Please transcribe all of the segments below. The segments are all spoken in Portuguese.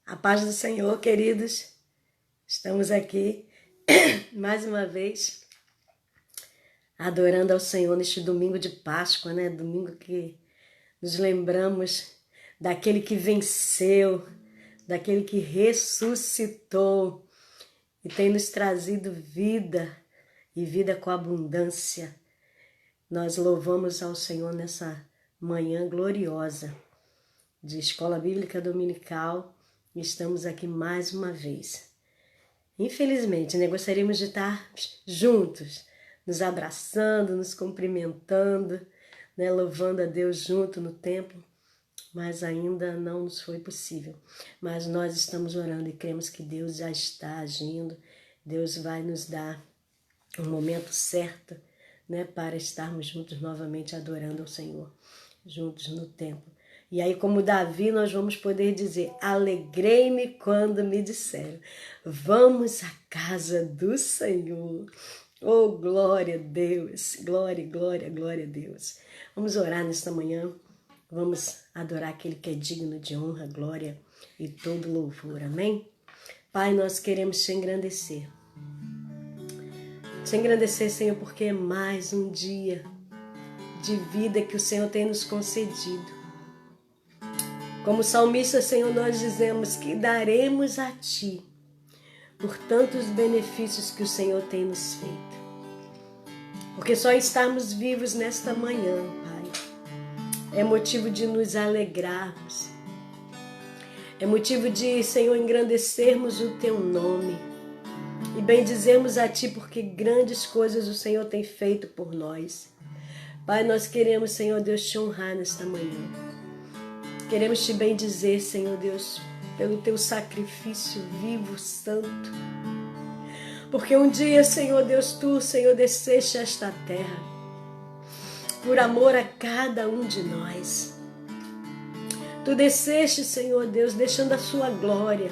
A paz do Senhor, queridos. Estamos aqui mais uma vez adorando ao Senhor neste domingo de Páscoa, né? Domingo que nos lembramos daquele que venceu, daquele que ressuscitou e tem nos trazido vida e vida com abundância. Nós louvamos ao Senhor nessa manhã gloriosa de Escola Bíblica Dominical. Estamos aqui mais uma vez. Infelizmente, né, gostaríamos de estar juntos, nos abraçando, nos cumprimentando, né, louvando a Deus junto no templo, mas ainda não nos foi possível. Mas nós estamos orando e cremos que Deus já está agindo. Deus vai nos dar um momento certo, né, para estarmos juntos novamente adorando ao Senhor, juntos no templo. E aí, como Davi, nós vamos poder dizer: alegrei-me quando me disseram, vamos à casa do Senhor. Oh, glória a Deus, glória, glória, glória a Deus. Vamos orar nesta manhã, vamos adorar aquele que é digno de honra, glória e todo louvor, amém? Pai, nós queremos te engrandecer. Te engrandecer, Senhor, porque é mais um dia de vida que o Senhor tem nos concedido. Como salmista, Senhor, nós dizemos que daremos a Ti por tantos benefícios que o Senhor tem nos feito. Porque só estarmos vivos nesta manhã, Pai, é motivo de nos alegrarmos. É motivo de, Senhor, engrandecermos o Teu nome e bendizermos a Ti porque grandes coisas o Senhor tem feito por nós. Pai, nós queremos, Senhor Deus, Te honrar nesta manhã. Queremos te bendizer, Senhor Deus, pelo teu sacrifício vivo, santo. Porque um dia, Senhor Deus, tu, Senhor, desceste a esta terra por amor a cada um de nós. Tu desceste, Senhor Deus, deixando a sua glória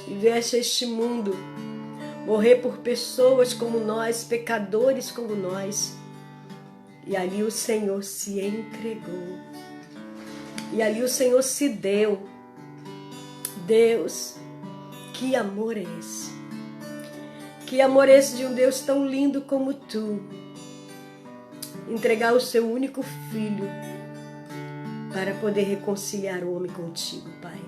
e vieste a este mundo morrer por pessoas como nós, pecadores como nós. E ali o Senhor se entregou. E ali o Senhor se deu. Deus, que amor é esse? Que amor é esse de um Deus tão lindo como Tu? Entregar o Seu único Filho para poder reconciliar o homem contigo, Pai.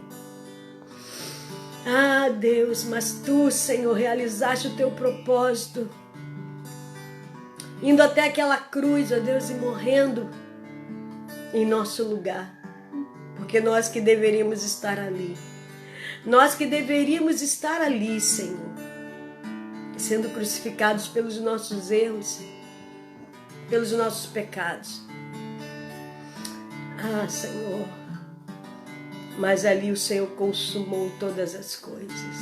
Ah, Deus, mas Tu, Senhor, realizaste o Teu propósito, indo até aquela cruz, ó Deus, e morrendo em nosso lugar. Porque nós que deveríamos estar ali. Nós que deveríamos estar ali, Senhor. Sendo crucificados pelos nossos erros, pelos nossos pecados. Ah, Senhor. Mas ali o Senhor consumou todas as coisas.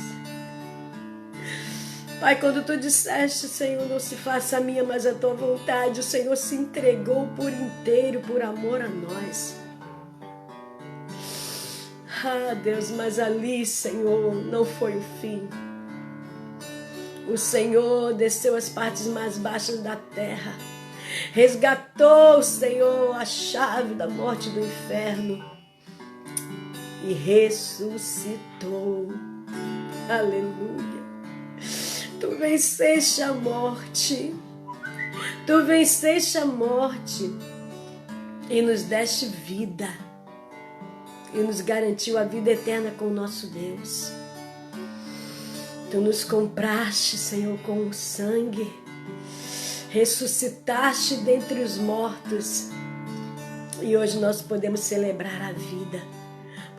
Pai, quando Tu disseste, Senhor, não se faça a minha, mas a Tua vontade, o Senhor se entregou por inteiro, por amor a nós. Ah, Deus, mas ali, Senhor, não foi o fim. O Senhor desceu às partes mais baixas da terra. Resgatou, Senhor, a chave da morte e do inferno. E ressuscitou. Aleluia. Tu venceste a morte. Tu venceste a morte. E nos deste vida. E nos garantiu a vida eterna com o nosso Deus. Tu nos compraste, Senhor, com o sangue. Ressuscitaste dentre os mortos. E hoje nós podemos celebrar a vida.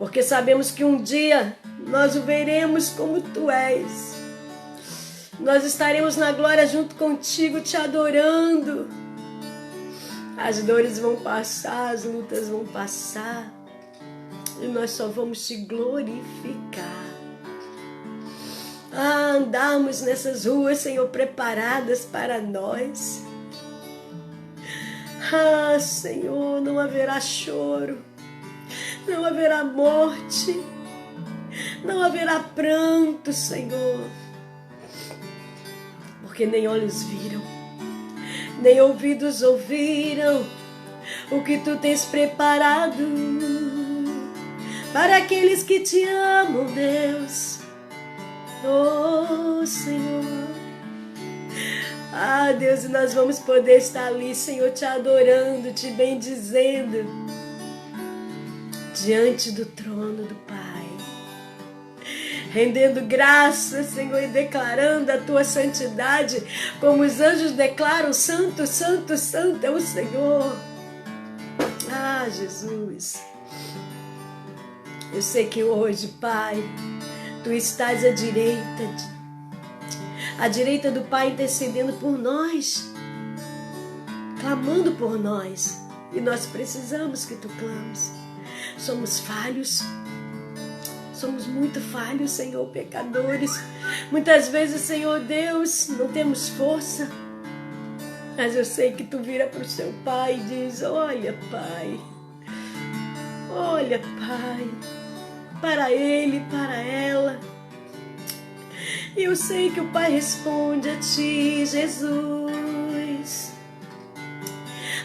Porque sabemos que um dia nós o veremos como Tu és. Nós estaremos na glória junto contigo, te adorando. As dores vão passar, as lutas vão passar. E nós só vamos te glorificar. Ah, andamos nessas ruas, Senhor, preparadas para nós. Ah, Senhor, não haverá choro. Não haverá morte. Não haverá pranto, Senhor. Porque nem olhos viram, nem ouvidos ouviram o que Tu tens preparado para aqueles que te amam, Deus. Oh, Senhor. Ah, Deus, e nós vamos poder estar ali, Senhor, te adorando, te bendizendo, diante do trono do Pai. Rendendo graças, Senhor, e declarando a tua santidade, como os anjos declaram: santo, santo, santo é o Senhor. Ah, Jesus, eu sei que hoje, Pai, tu estás à direita do Pai, intercedendo por nós, clamando por nós, e nós precisamos que tu clames. Somos falhos. Somos muito falhos, Senhor, pecadores. Muitas vezes, Senhor Deus, não temos força. Mas eu sei que tu vira para o seu Pai e diz: olha, Pai. Olha, Pai. Para ele, para ela. E eu sei que o Pai responde a ti, Jesus.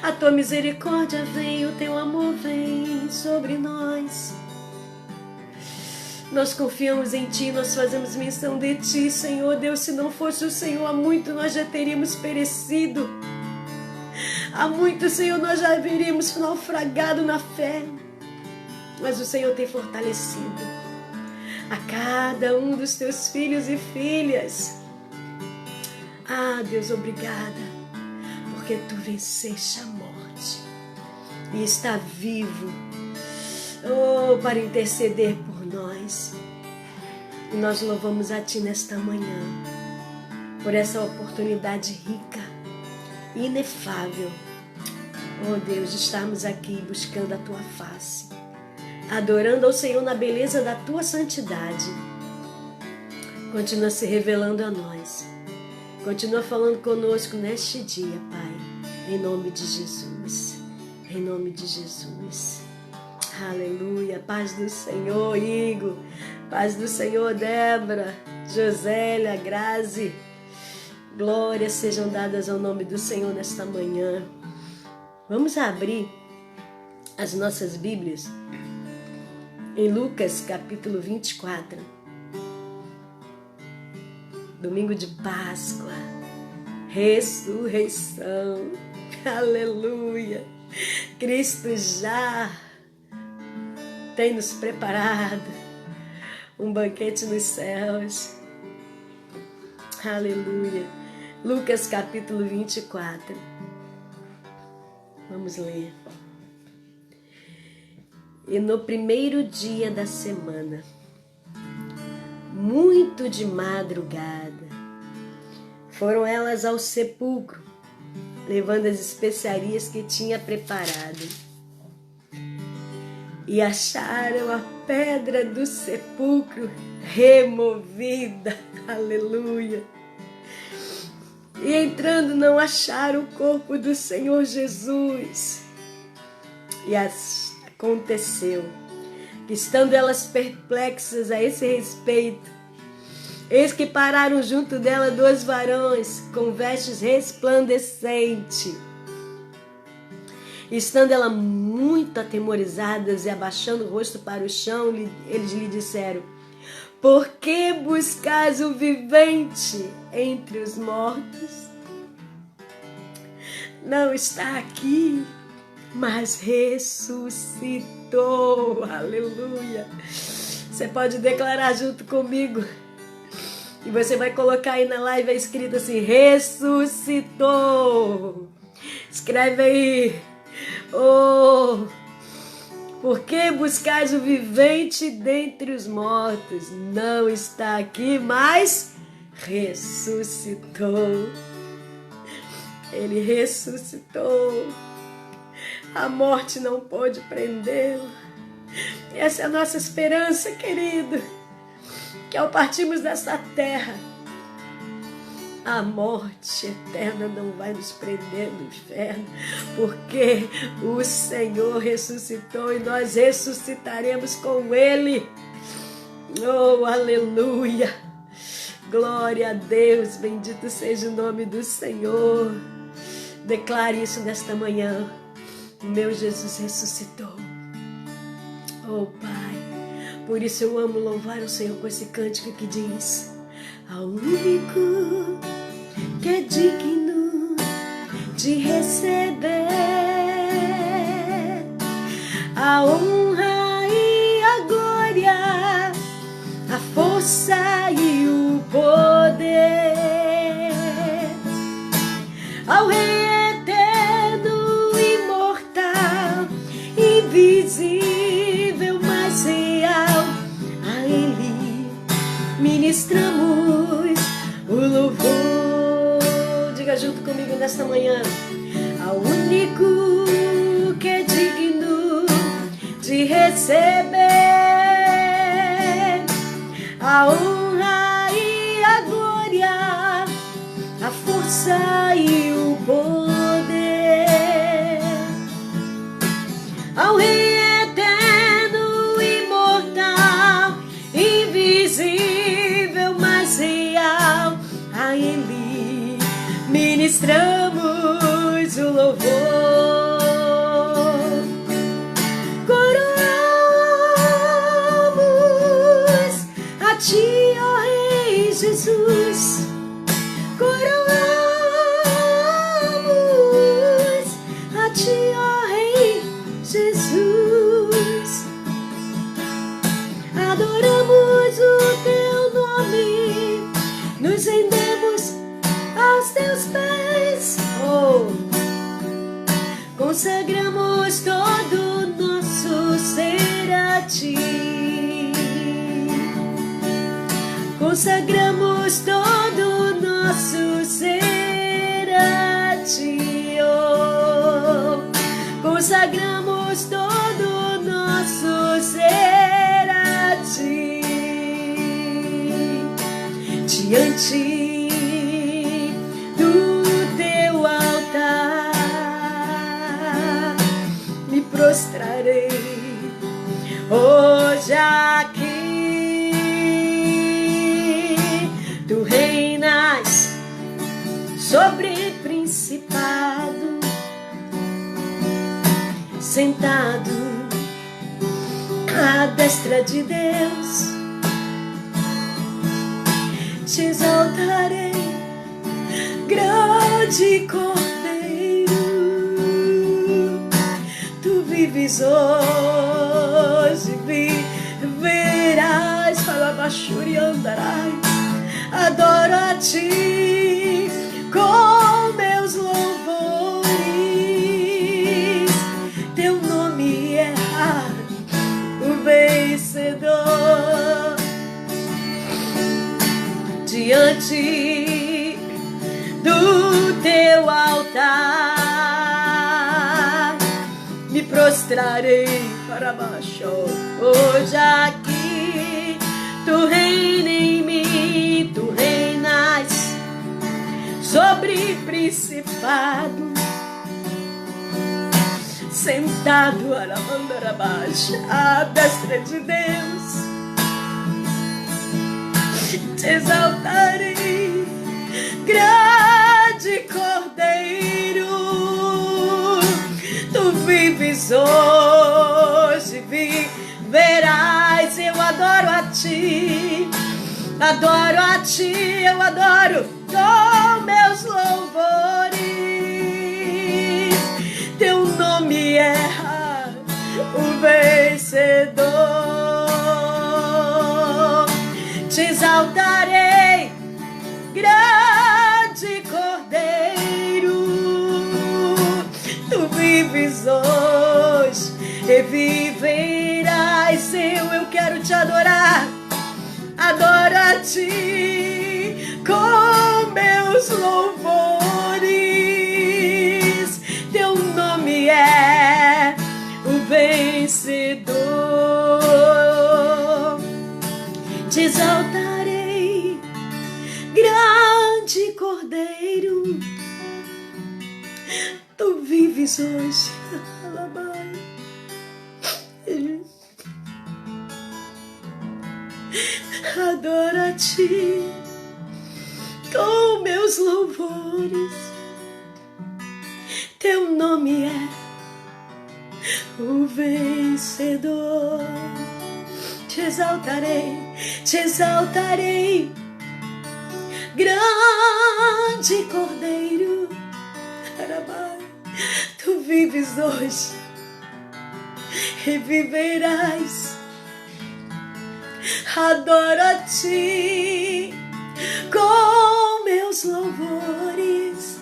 A tua misericórdia vem, o teu amor vem sobre nós. Nós confiamos em Ti, nós fazemos menção de Ti, Senhor Deus. Se não fosse o Senhor, há muito nós já teríamos perecido. Há muito, Senhor, nós já haveríamos naufragado na fé. Mas o Senhor tem fortalecido a cada um dos Teus filhos e filhas. Ah, Deus, obrigada, porque Tu venceste a morte e está vivo, oh, para interceder por nós. E nós louvamos a Ti nesta manhã por essa oportunidade rica, inefável, oh Deus, de estarmos aqui buscando a Tua face, adorando ao Senhor na beleza da Tua santidade. Continua se revelando a nós, continua falando conosco neste dia, Pai, em nome de Jesus, em nome de Jesus. Aleluia, paz do Senhor, Igor, paz do Senhor, Débora, Josélia, Grazi, glórias sejam dadas ao nome do Senhor nesta manhã. Vamos abrir as nossas Bíblias em Lucas capítulo 24, domingo de Páscoa, ressurreição, aleluia, Cristo já tem nos preparado um banquete nos céus. Aleluia. Lucas capítulo 24. Vamos ler. E no primeiro dia da semana, muito de madrugada, foram elas ao sepulcro, levando as especiarias que tinha preparado. E acharam a pedra do sepulcro removida. Aleluia. E entrando não acharam o corpo do Senhor Jesus. E aconteceu que, estando elas perplexas a esse respeito, eis que pararam junto dela 2 varões com vestes resplandecentes. Estando ela muito atemorizadas e abaixando o rosto para o chão, eles lhe disseram: por que buscais o vivente entre os mortos? Não está aqui, mas ressuscitou. Aleluia. Você pode declarar junto comigo. E você vai colocar aí na live escrito assim: ressuscitou. Escreve aí. Oh, por que buscais o vivente dentre os mortos? Não está aqui, mas ressuscitou. Ele ressuscitou. A morte não pode prendê-lo. Essa é a nossa esperança, querido. Que ao partirmos dessa terra, a morte eterna não vai nos prender no inferno, porque o Senhor ressuscitou e nós ressuscitaremos com Ele. Oh, aleluia! Glória a Deus, bendito seja o nome do Senhor. Declare isso nesta manhã. O meu Jesus ressuscitou. Oh, Pai, Por isso eu amo louvar o Senhor com esse cântico que diz: ao único que é digno de receber a honra e a glória, a força e o poder, ao Rei eterno, imortal, invisível, mas real, a Ele ministramos o louvor. Diga junto comigo nesta manhã: ao único que é digno de receber a honra e a glória, a força e o poder, ao Rei eterno, imortal, invisível, mas real, a Ele ministramos o louvor. Coroamos a Ti, ó Rei Jesus. Coroamos a Ti, ó Rei Jesus. Adoramos o Teu nome, nos rendemos aos Teus pés. Oh, consagramos todo o nosso ser a Ti. Consagramos todo o nosso ser a Ti. Oh, consagramos todo o nosso ser a Ti. Diante do Teu altar me prostrarei hoje aqui. Tu reinas sobre principado, sentado à destra de Deus. Te exaltarei, grande Cordeiro. Tu vives hoje, viverás. Fala baixuri andarai. Adoro a Ti com meus louvores. Teu nome é o vencedor. Diante do Teu altar me prostrarei para baixo. Hoje aqui Tu reina em mim, Tu reinas sobre principado, sentado à destra de Deus. Te exaltarei, grande Cordeiro. Tu vives hoje, viverás. Eu adoro a Ti, adoro a Ti, eu adoro com meus louvores. Teu nome é o vencedor. Te exaltarei, grande Cordeiro. Tu vives hoje e viverás. Eu quero Te adorar. Adoro a Ti com meus louvores. Teu nome é o vencedor. Te exaltarei, grande Cordeiro. Tu vives hoje. Adoro a Ti com meus louvores. Teu nome é o vencedor. te exaltarei, grande Cordeiro, tu vives hoje e viverás. Adoro a ti com meus louvores.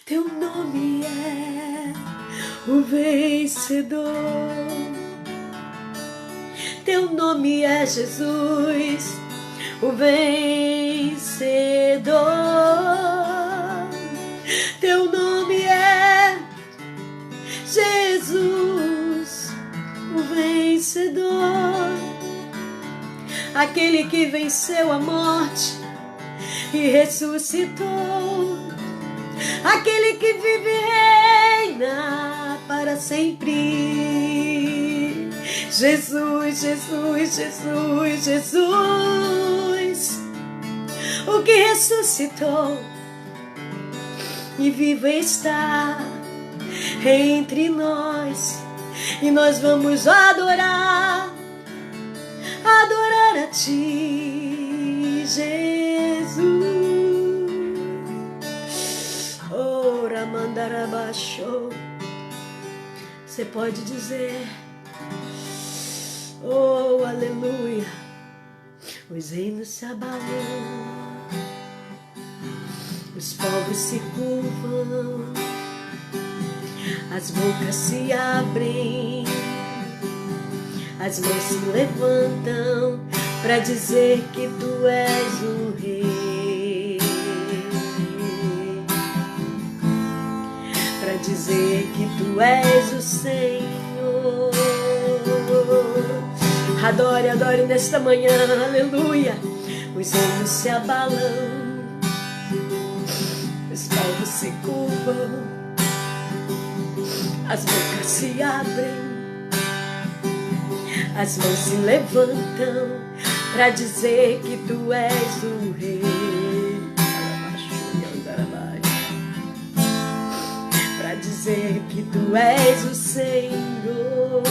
Teu nome é o vencedor. Teu nome é Jesus, o vencedor. Teu nome é Jesus, o vencedor. Aquele que venceu a morte e ressuscitou. Aquele que vive e reina para sempre. Jesus, Jesus, Jesus, Jesus, o que ressuscitou e vivo está entre nós. E nós vamos adorar a ti, Jesus. Ora mandarabaixo. Você pode dizer: oh, aleluia. Os reinos se abalam, os povos se curvam, as bocas se abrem, as mãos se levantam para dizer que tu és o Rei, para dizer que tu és o Senhor. Adore, adore nesta manhã, aleluia. Os reinos se abalam, os povos se curvam, as bocas se abrem, as mãos se levantam para dizer que tu és o Rei, para dizer que tu és o Senhor.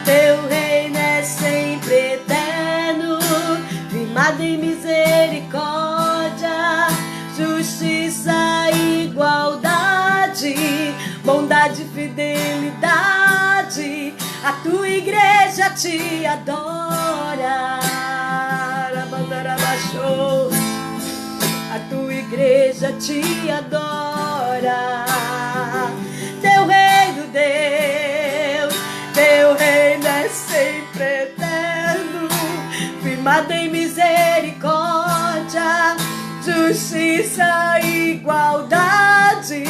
Teu reino é sempre eterno, firmado em misericórdia, justiça e igualdade, bondade e fidelidade. A tua igreja te adora. A tua igreja te adora. Teu reino, Deus, teu reino é sempre eterno, firmado em misericórdia, justiça e igualdade,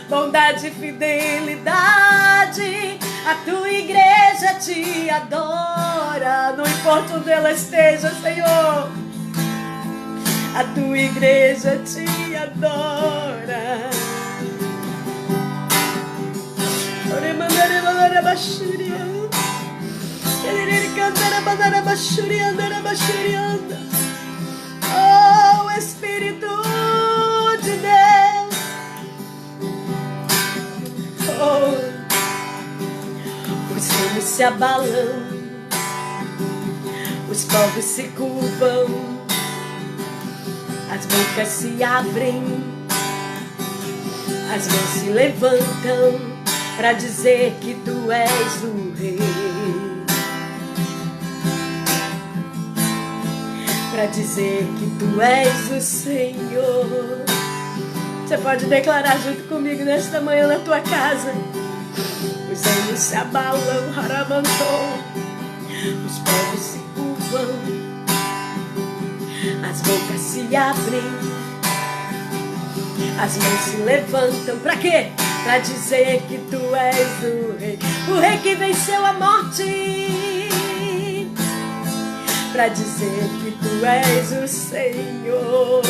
bondade e fidelidade. A tua igreja te adora, não importa onde ela esteja, Senhor. A tua igreja te adora. Oh, Espírito de Deus. Oh, os reinos se abalam, os povos se curvam, as bocas se abrem, as mãos se levantam para dizer que tu és o Rei, para dizer que tu és o Senhor. Você pode declarar junto comigo nesta manhã na tua casa. Os reinos se abalam, haramantou, os povos se curvam, as bocas se abrem, as mãos se levantam. Pra quê? Pra dizer que tu és o Rei que venceu a morte. Pra dizer que tu és o Senhor.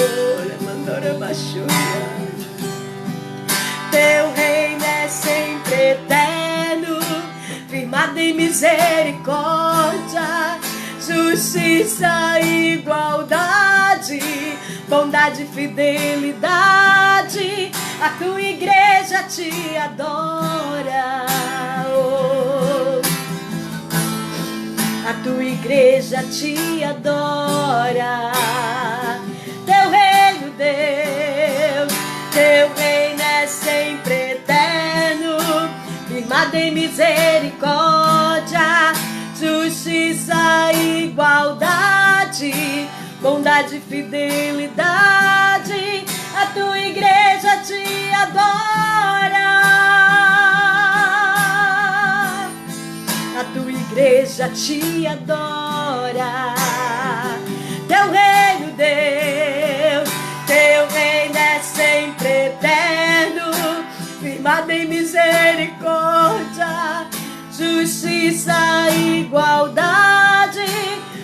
Teu reino é sempre eterno, firmado em misericórdia, justiça e igualdade, bondade e fidelidade. A tua igreja te adora. Oh. A tua igreja te adora. Teu reino, Deus, teu reino é sempre eterno, firmado em misericórdia, justiça e igualdade, bondade e fidelidade. A tua igreja te adora. A tua igreja te adora. Teu reino, Deus, teu reino é sempre eterno, firmado em misericórdia, justiça e igualdade,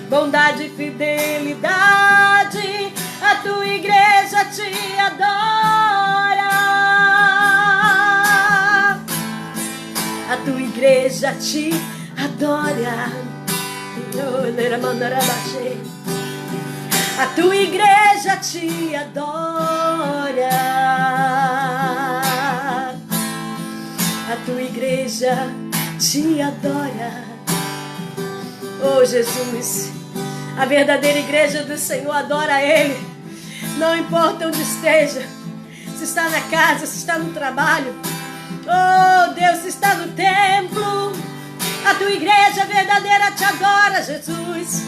bondade e fidelidade. A tua igreja te adora. A tua igreja te adora. A tua igreja te adora. A tua igreja te adora. Oh Jesus, a verdadeira igreja do Senhor adora Ele. Não importa onde esteja, se está na casa, se está no trabalho. Oh Deus, se está no templo, a tua igreja verdadeira te adora, Jesus.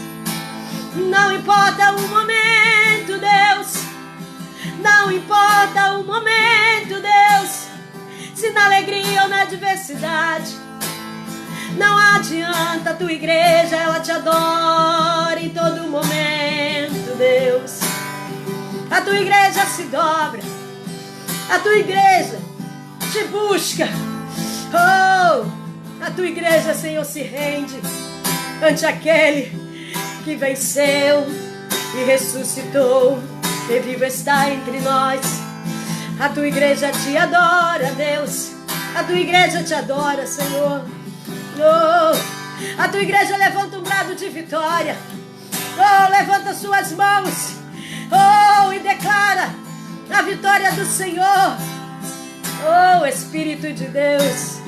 Não importa o momento, Deus. Não importa o momento, Deus. Se na alegria ou na adversidade, não adianta, a tua igreja, ela te adora em todo momento, Deus. A tua igreja se dobra. A tua igreja te busca. Oh, a tua igreja, Senhor, se rende ante aquele que venceu e ressuscitou e vivo está entre nós. A tua igreja te adora, Deus. A tua igreja te adora, Senhor. Oh, a tua igreja levanta um brado de vitória. Oh, levanta suas mãos. Oh, e declara a vitória do Senhor. Oh, Espírito de Deus.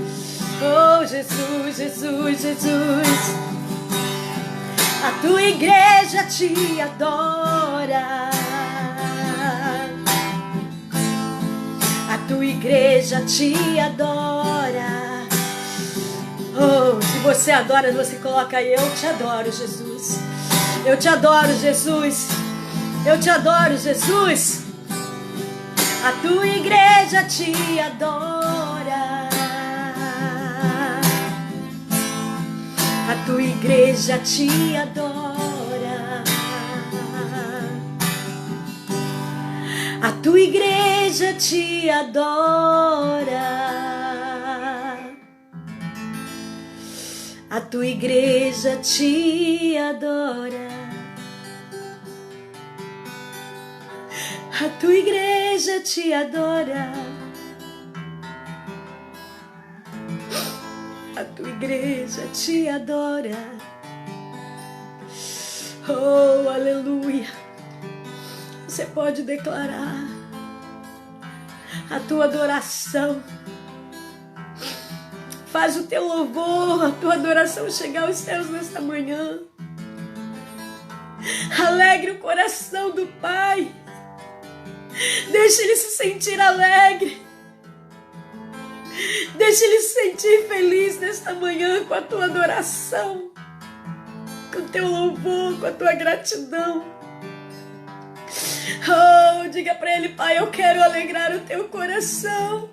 Oh, Jesus, Jesus, Jesus. A tua igreja te adora. A tua igreja te adora. Oh, se você adora, você coloca aí: eu te adoro, Jesus. Eu te adoro, Jesus. Eu te adoro, Jesus. A tua igreja te adora. A tua igreja te adora. A tua igreja te adora. A tua igreja te adora. A tua igreja te adora. A tua igreja te adora. Oh, aleluia. Você pode declarar a tua adoração. Faz o teu louvor, a tua adoração chegar aos céus nesta manhã. Alegre o coração do Pai. Deixa ele se sentir alegre. Deixa ele se sentir feliz nesta manhã com a tua adoração, com o teu louvor, com a tua gratidão. Oh, diga para ele: Pai, eu quero alegrar o teu coração.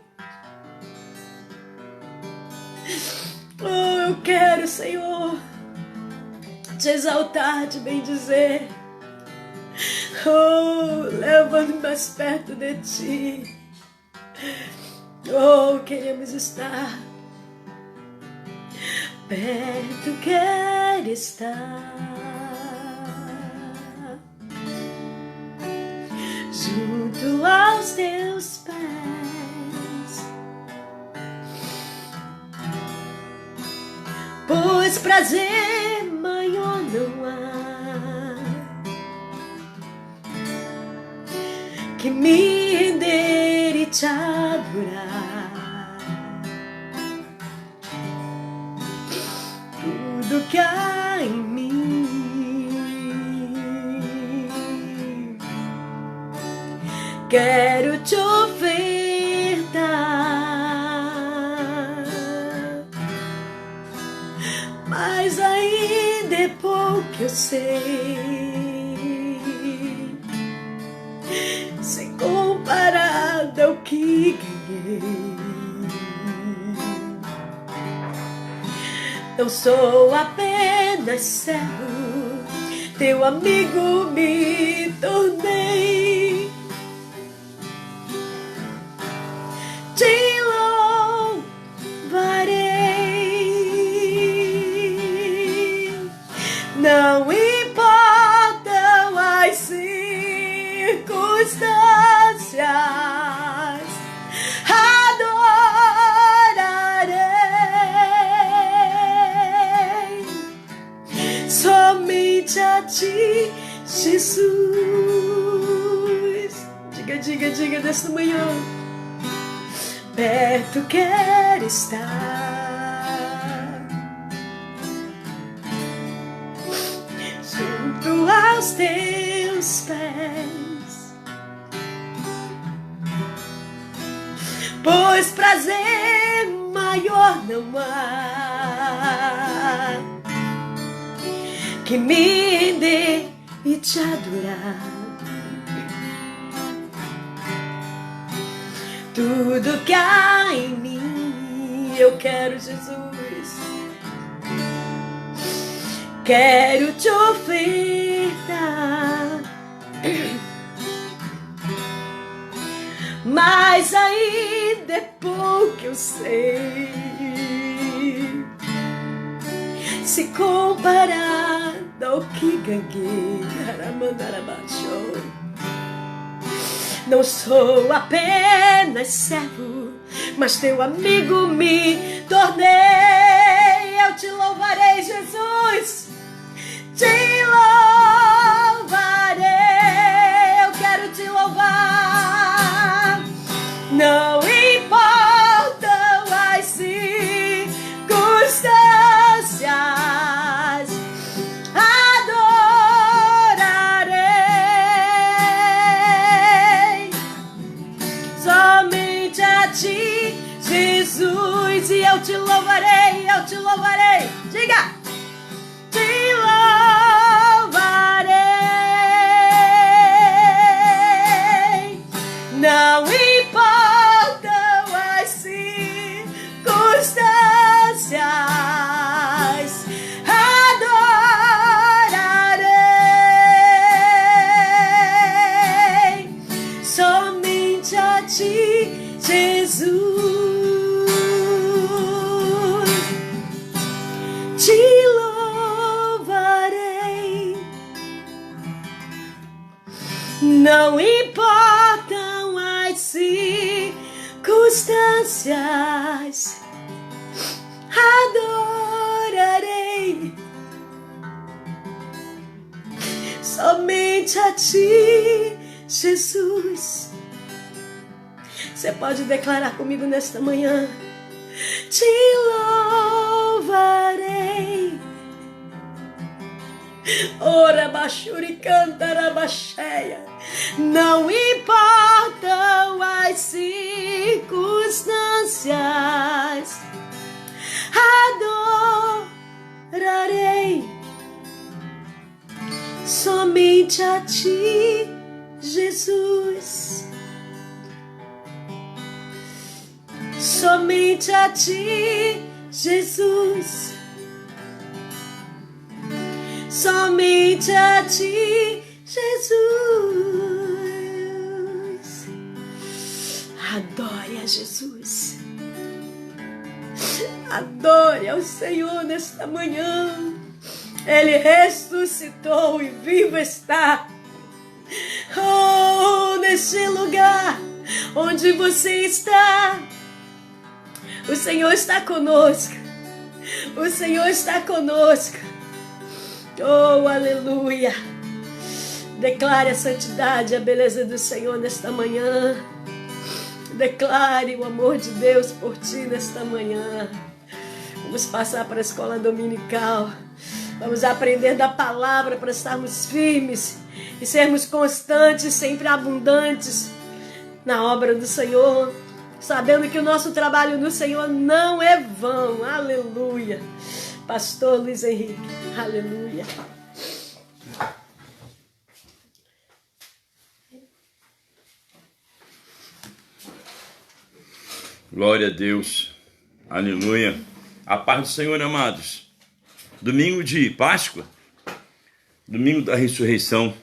Oh, eu quero, Senhor, te exaltar, te bendizer. Oh, leva-me mais perto de ti. Oh, queremos estar perto, quero estar junto aos teus pés, pois prazer maior não há que me render e te adorar. Tudo que há em mim, quero te ofertar, mas ainda é pouco eu sei, sem comparado ao que ganhei. Não sou apenas servo, teu amigo me tornei. Te louvarei, não importam as circunstâncias, adorarei somente a ti, Jesus. Diga desta manhã. Perto quero estar, junto aos teus pés, pois prazer maior não há que me render e te adorar. Tudo que há em mim, eu quero, Jesus. Quero te ofertar, mas ainda é pouco eu sei, se comparado ao que ganhei. Não sou apenas servo, mas teu amigo me tornei. Eu te louvarei, Jesus, te louvarei, eu quero te louvar. Não importam as circunstâncias, Jesus, e eu te louvarei, eu te louvarei. Diga! Te louvarei, não importam as circunstâncias, adorarei somente a ti, Jesus. Te louvarei, não importam as circunstâncias, adorarei somente a ti, Jesus. Você pode declarar comigo nesta manhã: te louvarei. Ora bachuri cantara bacheia. Não importam as circunstâncias, adorarei somente a ti, Jesus. Somente a ti, Jesus. Somente a ti, Jesus. Adore a Jesus. Adore ao Senhor nesta manhã. Ele ressuscitou e vivo está. Oh, neste lugar onde você está, o Senhor está conosco. O Senhor está conosco. Oh, aleluia. Declare a santidade e a beleza do Senhor nesta manhã. Declare o amor de Deus por ti nesta manhã. Vamos passar para a escola dominical. Vamos aprender da palavra para estarmos firmes e sermos constantes, sempre abundantes na obra do Senhor, sabendo que o nosso trabalho no Senhor não é vão. Aleluia. Pastor Luiz Henrique. Aleluia. Glória a Deus. Aleluia. A paz do Senhor, amados. Domingo de Páscoa. Domingo da ressurreição.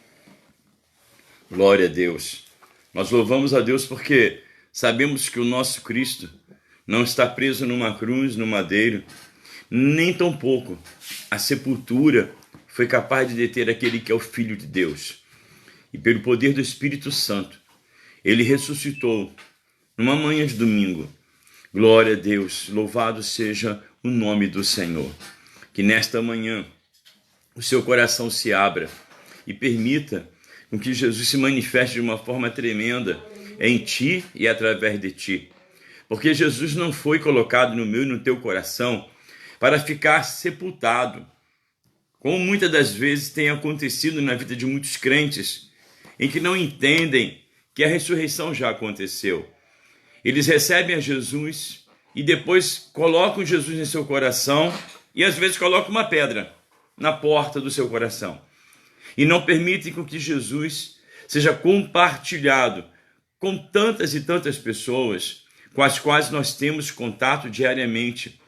Glória a Deus. Nós louvamos a Deus porque sabemos que o nosso Cristo não está preso numa cruz, no madeiro, nem tampouco a sepultura foi capaz de deter aquele que é o Filho de Deus. E pelo poder do Espírito Santo, ele ressuscitou numa manhã de domingo. Glória a Deus, louvado seja o nome do Senhor. Que nesta manhã o seu coração se abra e permita com que Jesus se manifeste de uma forma tremenda em ti e através de ti. Porque Jesus não foi colocado no meu e no teu coração para ficar sepultado, como muitas das vezes tem acontecido na vida de muitos crentes, em que não entendem que a ressurreição já aconteceu. Eles recebem a Jesus e depois colocam Jesus em seu coração e às vezes colocam uma pedra na porta do seu coração. E não permitem com que Jesus seja compartilhado com tantas e tantas pessoas com as quais nós temos contato diariamente.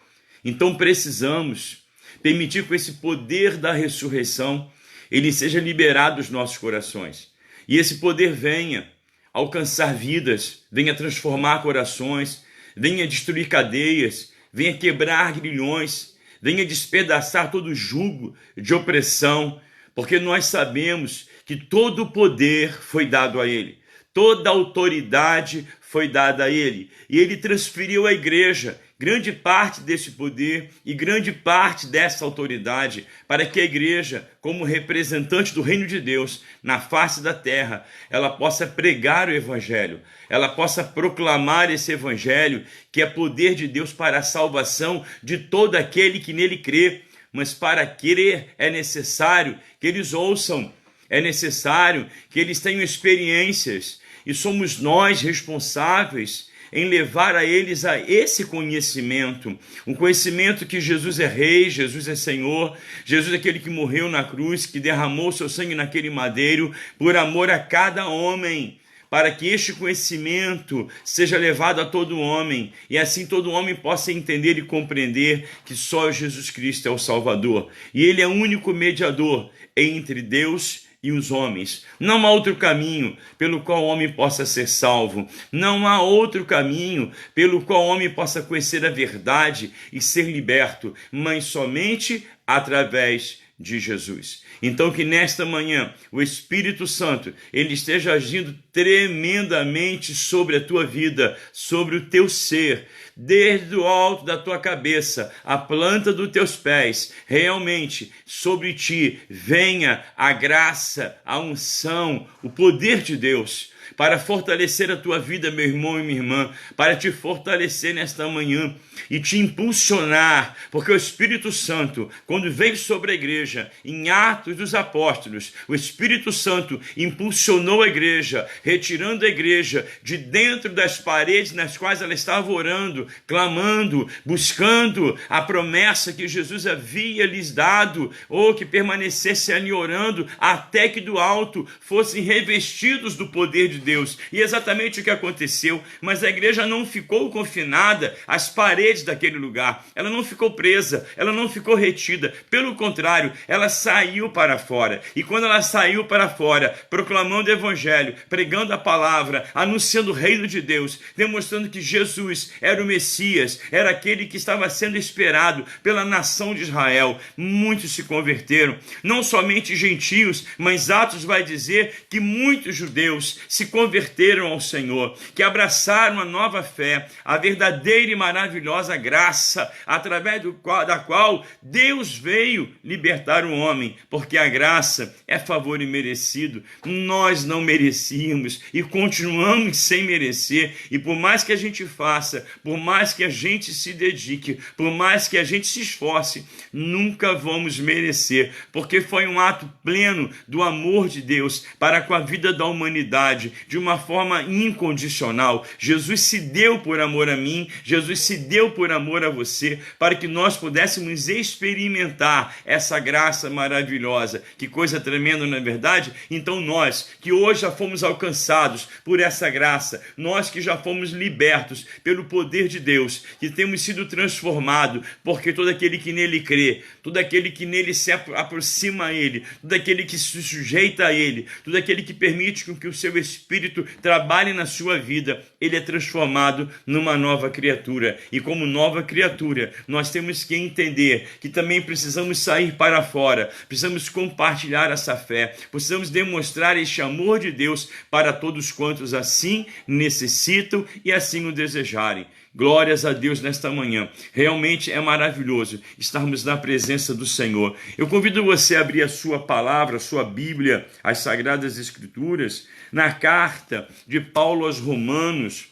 Então precisamos permitir que esse poder da ressurreição ele seja liberado dos nossos corações. E esse poder venha alcançar vidas, venha transformar corações, venha destruir cadeias, venha quebrar grilhões, venha despedaçar todo jugo de opressão, porque nós sabemos que todo o poder foi dado a ele, toda a autoridade foi dada a ele, e ele transferiu à igreja grande parte desse poder e grande parte dessa autoridade para que a igreja, como representante do reino de Deus na face da terra, ela possa pregar o evangelho, ela possa proclamar esse evangelho que é poder de Deus para a salvação de todo aquele que nele crê. Mas para crer é necessário que eles ouçam, é necessário que eles tenham experiências, e somos nós responsáveis em levar a eles a esse conhecimento, um conhecimento que Jesus é Rei, Jesus é Senhor, Jesus é aquele que morreu na cruz, que derramou seu sangue naquele madeiro por amor a cada homem, para que este conhecimento seja levado a todo homem, e assim todo homem possa entender e compreender que só Jesus Cristo é o Salvador, e Ele é o único mediador entre Deus e os homens. Não há outro caminho pelo qual o homem possa ser salvo. Não há outro caminho pelo qual o homem possa conhecer a verdade e ser liberto, mas somente através de Jesus. Então que nesta manhã o Espírito Santo ele esteja agindo tremendamente sobre a tua vida, sobre o teu ser, desde o alto da tua cabeça, a planta dos teus pés, realmente sobre ti venha a graça, a unção, o poder de Deus, para fortalecer a tua vida, meu irmão e minha irmã, para te fortalecer nesta manhã e te impulsionar, porque o Espírito Santo, quando veio sobre a igreja, em Atos dos Apóstolos, o Espírito Santo impulsionou a igreja, retirando a igreja de dentro das paredes nas quais ela estava orando, clamando, buscando a promessa que Jesus havia lhes dado, ou que permanecessem ali orando, até que do alto fossem revestidos do poder de Deus. E exatamente o que aconteceu, mas a igreja não ficou confinada às paredes daquele lugar, ela não ficou presa, ela não ficou retida, pelo contrário, ela saiu para fora, e quando ela saiu para fora, proclamando o evangelho, pregando a palavra, anunciando o reino de Deus, demonstrando que Jesus era o Messias, era aquele que estava sendo esperado pela nação de Israel, muitos se converteram, não somente gentios, mas Atos vai dizer que muitos judeus se converteram ao Senhor, que abraçaram a nova fé, a verdadeira e maravilhosa graça, através da qual Deus veio libertar o homem, porque a graça é favor imerecido. Nós não merecíamos e continuamos sem merecer, e por mais que a gente faça, por mais que a gente se dedique, por mais que a gente se esforce, nunca vamos merecer, porque foi um ato pleno do amor de Deus para com a vida da humanidade, de uma forma incondicional. Jesus se deu por amor a mim, Jesus se deu por amor a você, para que nós pudéssemos experimentar essa graça maravilhosa. Que coisa tremenda, não é verdade? Então nós, que hoje já fomos alcançados por essa graça, nós que já fomos libertos pelo poder de Deus, que temos sido transformados, porque todo aquele que nele crê, todo aquele que nele se aproxima a ele, todo aquele que se sujeita a ele, todo aquele que permite com que o seu Espírito trabalhe na sua vida, ele é transformado numa nova criatura. E como nova criatura, nós temos que entender que também precisamos sair para fora, precisamos compartilhar essa fé, precisamos demonstrar este amor de Deus para todos quantos assim necessitam e assim o desejarem. Glórias a Deus nesta manhã. Realmente é maravilhoso estarmos na presença do Senhor. Eu convido você a abrir a sua palavra, a sua Bíblia, as Sagradas Escrituras, na carta de Paulo aos Romanos.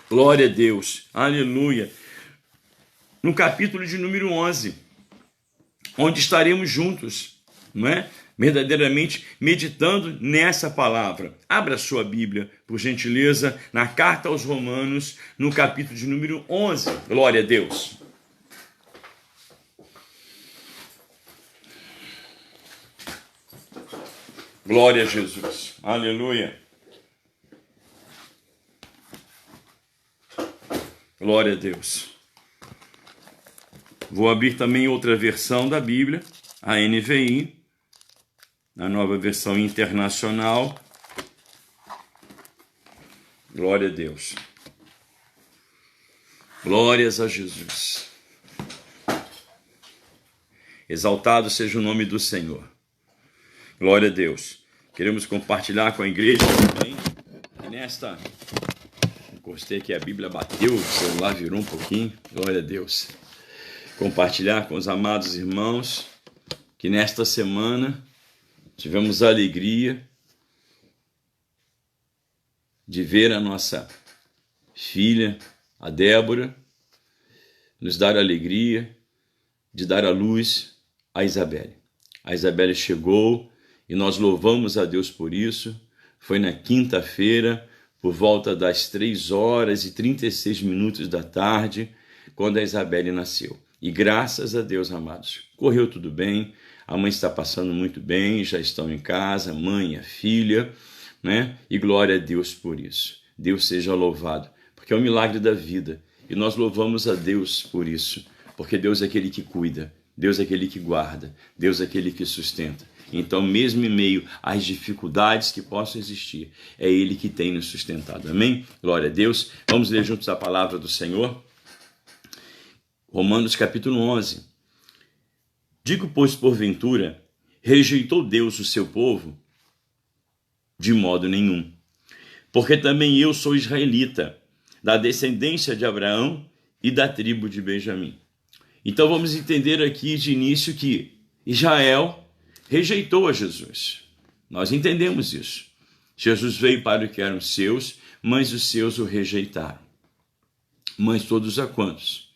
Glória a Deus. Aleluia. No capítulo de número 11, onde estaremos juntos, não é? Verdadeiramente meditando nessa palavra. Abra sua Bíblia, por gentileza, na carta aos Romanos, no capítulo de número 11. Glória a Deus. Glória a Jesus. Aleluia. Glória a Deus. Vou abrir também outra versão da Bíblia, a NVI, na nova versão internacional. Glória a Deus. Glórias a Jesus. Exaltado seja o nome do Senhor. Glória a Deus. Queremos compartilhar com a igreja também. E nesta... Encostei que a Bíblia bateu, o celular virou um pouquinho. Glória a Deus. Compartilhar com os amados irmãos que nesta semana tivemos a alegria de ver a nossa filha, a Débora, nos dar a alegria de dar à luz a Isabelle. A Isabelle chegou e nós louvamos a Deus por isso. Foi na quinta-feira, por volta das 3h36 da tarde, quando a Isabelle nasceu. E graças a Deus, amados, correu tudo bem. A mãe está passando muito bem, já estão em casa, mãe e a filha, né? E glória a Deus por isso. Deus seja louvado, porque é o milagre da vida. E nós louvamos a Deus por isso, porque Deus é aquele que cuida, Deus é aquele que guarda, Deus é aquele que sustenta. Então, mesmo em meio às dificuldades que possam existir, é Ele que tem nos sustentado. Amém? Glória a Deus. Vamos ler juntos a palavra do Senhor. Romanos capítulo 11. Digo, pois, porventura, rejeitou Deus o seu povo? De modo nenhum. Porque também eu sou israelita, da descendência de Abraão e da tribo de Benjamim. Então vamos entender aqui de início que Israel rejeitou a Jesus. Nós entendemos isso. Jesus veio para o que eram seus, mas os seus o rejeitaram. Mas todos a quantos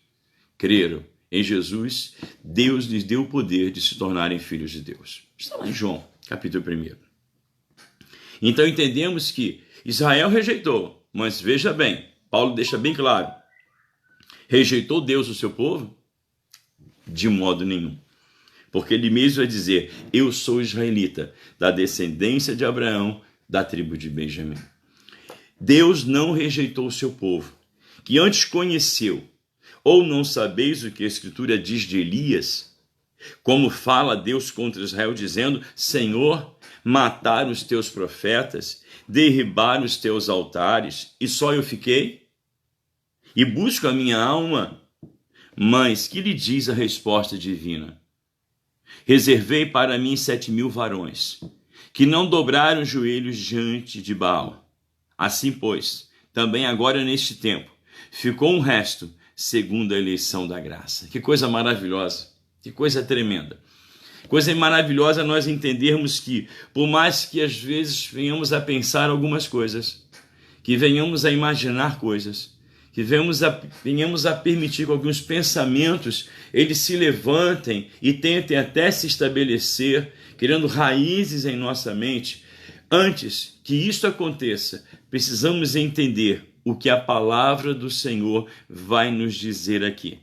creram em Jesus, Deus lhes deu o poder de se tornarem filhos de Deus. Está lá em João, capítulo 1. Então entendemos que Israel rejeitou, mas veja bem, Paulo deixa bem claro, rejeitou Deus o seu povo? De modo nenhum. Porque ele mesmo vai dizer, eu sou israelita, da descendência de Abraão, da tribo de Benjamim. Deus não rejeitou o seu povo, que antes conheceu. Ou não sabeis o que a Escritura diz de Elias? Como fala Deus contra Israel, dizendo, Senhor, mataram os teus profetas, derribaram os teus altares, e só eu fiquei? E busco a minha alma? Mas que lhe diz a resposta divina? Reservei para mim 7.000 varões, que não dobraram os joelhos diante de Baal, Assim, pois, também agora neste tempo, ficou um resto segundo a eleição da graça. Que coisa maravilhosa, que coisa tremenda. Coisa maravilhosa nós entendermos que, por mais que às vezes venhamos a pensar algumas coisas, que venhamos a imaginar coisas, que venhamos a permitir que alguns pensamentos eles se levantem e tentem até se estabelecer, criando raízes em nossa mente. Antes que isso aconteça, precisamos entender o que a palavra do Senhor vai nos dizer aqui,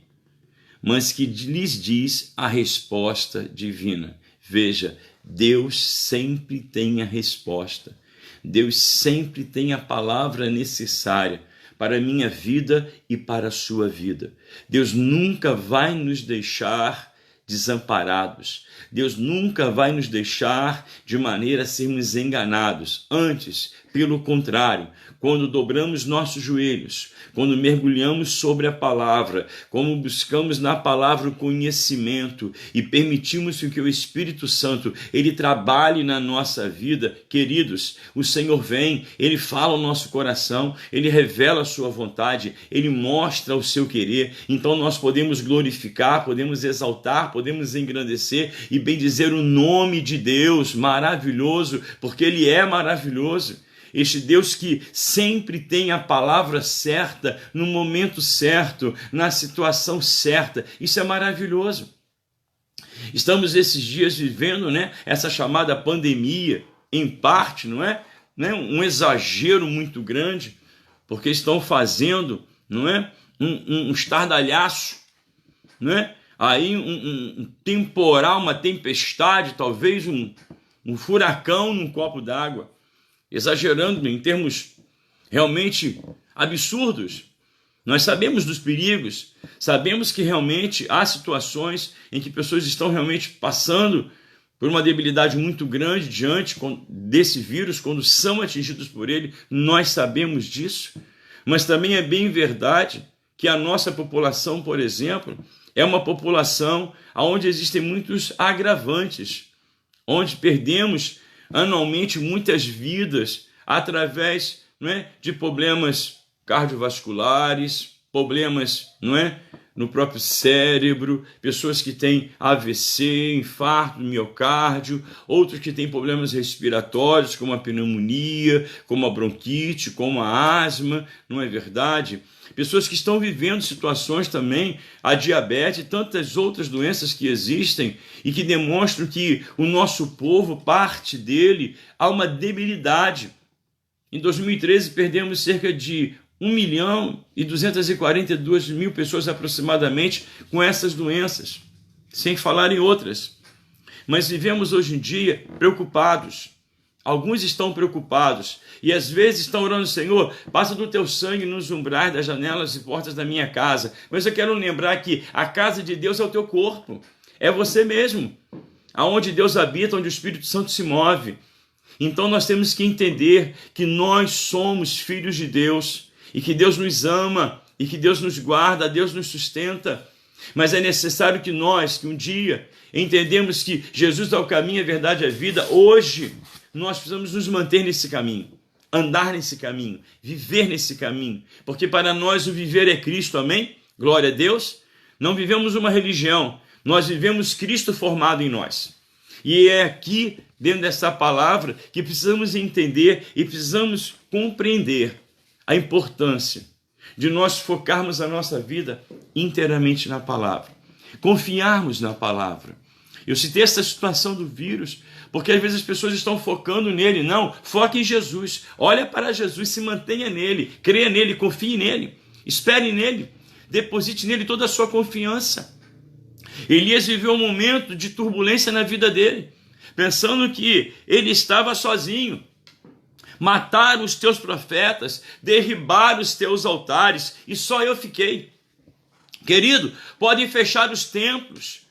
mas que lhes diz a resposta divina. Veja, Deus sempre tem a resposta. Deus sempre tem a palavra necessária para a minha vida e para a sua vida. Deus nunca vai nos deixar desamparados. Deus nunca vai nos deixar de maneira a sermos enganados. Antes, pelo contrário, quando dobramos nossos joelhos, quando mergulhamos sobre a palavra, quando buscamos na palavra o conhecimento e permitimos que o Espírito Santo ele trabalhe na nossa vida, queridos, o Senhor vem, ele fala ao nosso coração, ele revela a sua vontade, ele mostra o seu querer. Então nós podemos glorificar, podemos exaltar, podemos engrandecer e bendizer o nome de Deus maravilhoso, porque ele é maravilhoso. Este Deus que sempre tem a palavra certa, no momento certo, na situação certa. Isso é maravilhoso. Estamos esses dias vivendo, essa chamada pandemia, em parte, não é? Um exagero muito grande, porque estão fazendo, um estardalhaço, aí um temporal, uma tempestade, talvez um furacão num copo d'água, exagerando em termos realmente absurdos. Nós sabemos dos perigos, sabemos que realmente há situações em que pessoas estão realmente passando por uma debilidade muito grande diante desse vírus, quando são atingidos por ele, nós sabemos disso. Mas também é bem verdade que a nossa população, por exemplo, é uma população onde existem muitos agravantes, onde perdemos anualmente muitas vidas através de problemas cardiovasculares, problemas no próprio cérebro, pessoas que têm AVC, infarto do miocárdio, outros que têm problemas respiratórios, como a pneumonia, como a bronquite, como a asma, não é verdade? Pessoas que estão vivendo situações também, a diabetes e tantas outras doenças que existem e que demonstram que o nosso povo, parte dele, há uma debilidade. Em 2013 perdemos cerca de 1.242.000 pessoas aproximadamente com essas doenças, sem falar em outras. Mas vivemos hoje em dia preocupados. Alguns estão preocupados e às vezes estão orando: Senhor, passa do teu sangue nos umbrais das janelas e portas da minha casa. Mas eu quero lembrar que a casa de Deus é o teu corpo, é você mesmo, aonde Deus habita, onde o Espírito Santo se move. Então nós temos que entender que nós somos filhos de Deus e que Deus nos ama e que Deus nos guarda, Deus nos sustenta. Mas é necessário que nós, que um dia entendemos que Jesus é o caminho, a verdade e a vida, hoje nós precisamos nos manter nesse caminho, andar nesse caminho, viver nesse caminho, porque para nós o viver é Cristo, amém? Glória a Deus. Não vivemos uma religião, nós vivemos Cristo formado em nós. E é aqui, dentro dessa palavra, que precisamos entender e precisamos compreender a importância de nós focarmos a nossa vida inteiramente na palavra, confiarmos na palavra. Eu citei essa situação do vírus, porque às vezes as pessoas estão focando nele. Não, foque em Jesus, olha para Jesus, se mantenha nele, creia nele, confie nele, espere nele, deposite nele toda a sua confiança. Elias viveu um momento de turbulência na vida dele, pensando que ele estava sozinho. Mataram os teus profetas, derribaram os teus altares e só eu fiquei. Querido, podem fechar os templos.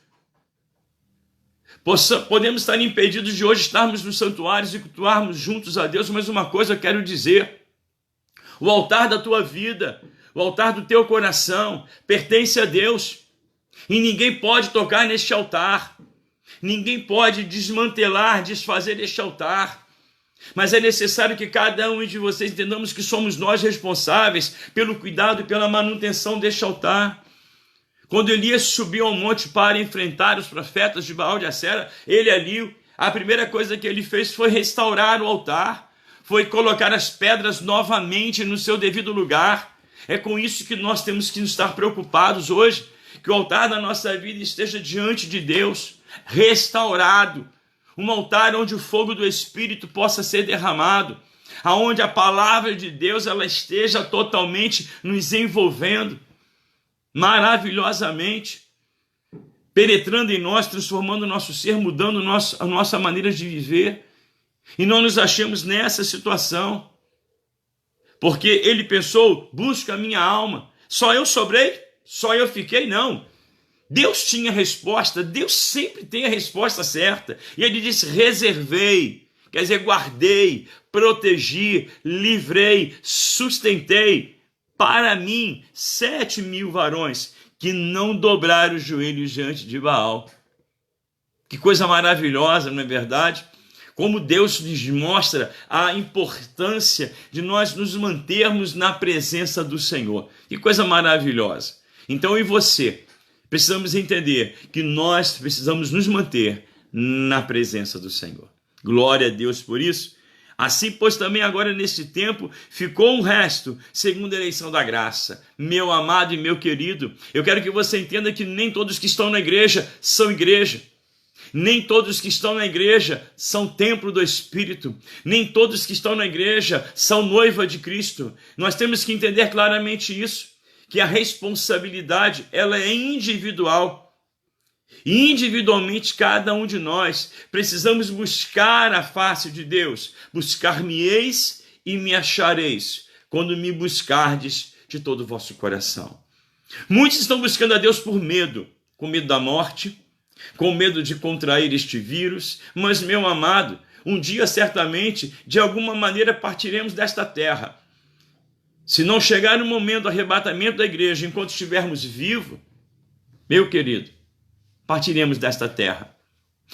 Podemos estar impedidos de hoje estarmos nos santuários e cultuarmos juntos a Deus, mas uma coisa eu quero dizer: o altar da tua vida, o altar do teu coração pertence a Deus e ninguém pode tocar neste altar, ninguém pode desmantelar, desfazer este altar. Mas é necessário que cada um de vocês entendamos que somos nós responsáveis pelo cuidado e pela manutenção deste altar. Quando Elias subiu ao monte para enfrentar os profetas de Baal de Acera, ele ali, a primeira coisa que ele fez foi restaurar o altar, foi colocar as pedras novamente no seu devido lugar. É com isso que nós temos que estar preocupados hoje, que o altar da nossa vida esteja diante de Deus, restaurado, um altar onde o fogo do Espírito possa ser derramado, aonde a palavra de Deus ela esteja totalmente nos envolvendo, maravilhosamente, penetrando em nós, transformando o nosso ser, mudando a nossa maneira de viver. E não nos achemos nessa situação, porque ele pensou, busca a minha alma, só eu sobrei, só eu fiquei, não. Deus tinha resposta, Deus sempre tem a resposta certa. E ele disse, reservei, quer dizer, guardei, protegi, livrei, sustentei para mim 7.000 varões que não dobraram os joelhos diante de Baal. Que coisa maravilhosa, não é verdade? Como Deus nos mostra a importância de nós nos mantermos na presença do Senhor. Que coisa maravilhosa. Então, e você? Precisamos entender que nós precisamos nos manter na presença do Senhor. Glória a Deus por isso. Assim, pois, também agora nesse tempo ficou um resto, segundo a eleição da graça. Meu amado e meu querido, eu quero que você entenda que nem todos que estão na igreja são igreja. Nem todos que estão na igreja são templo do Espírito. Nem todos que estão na igreja são noiva de Cristo. Nós temos que entender claramente isso, que a responsabilidade ela é individual. E individualmente, cada um de nós precisamos buscar a face de Deus. Buscar-me-eis e me achareis, quando me buscardes de todo o vosso coração. Muitos estão buscando a Deus por medo, com medo da morte, com medo de contrair este vírus, mas, meu amado, um dia certamente, de alguma maneira, partiremos desta terra. Se não chegar o momento do arrebatamento da igreja enquanto estivermos vivos, meu querido, partiremos desta terra.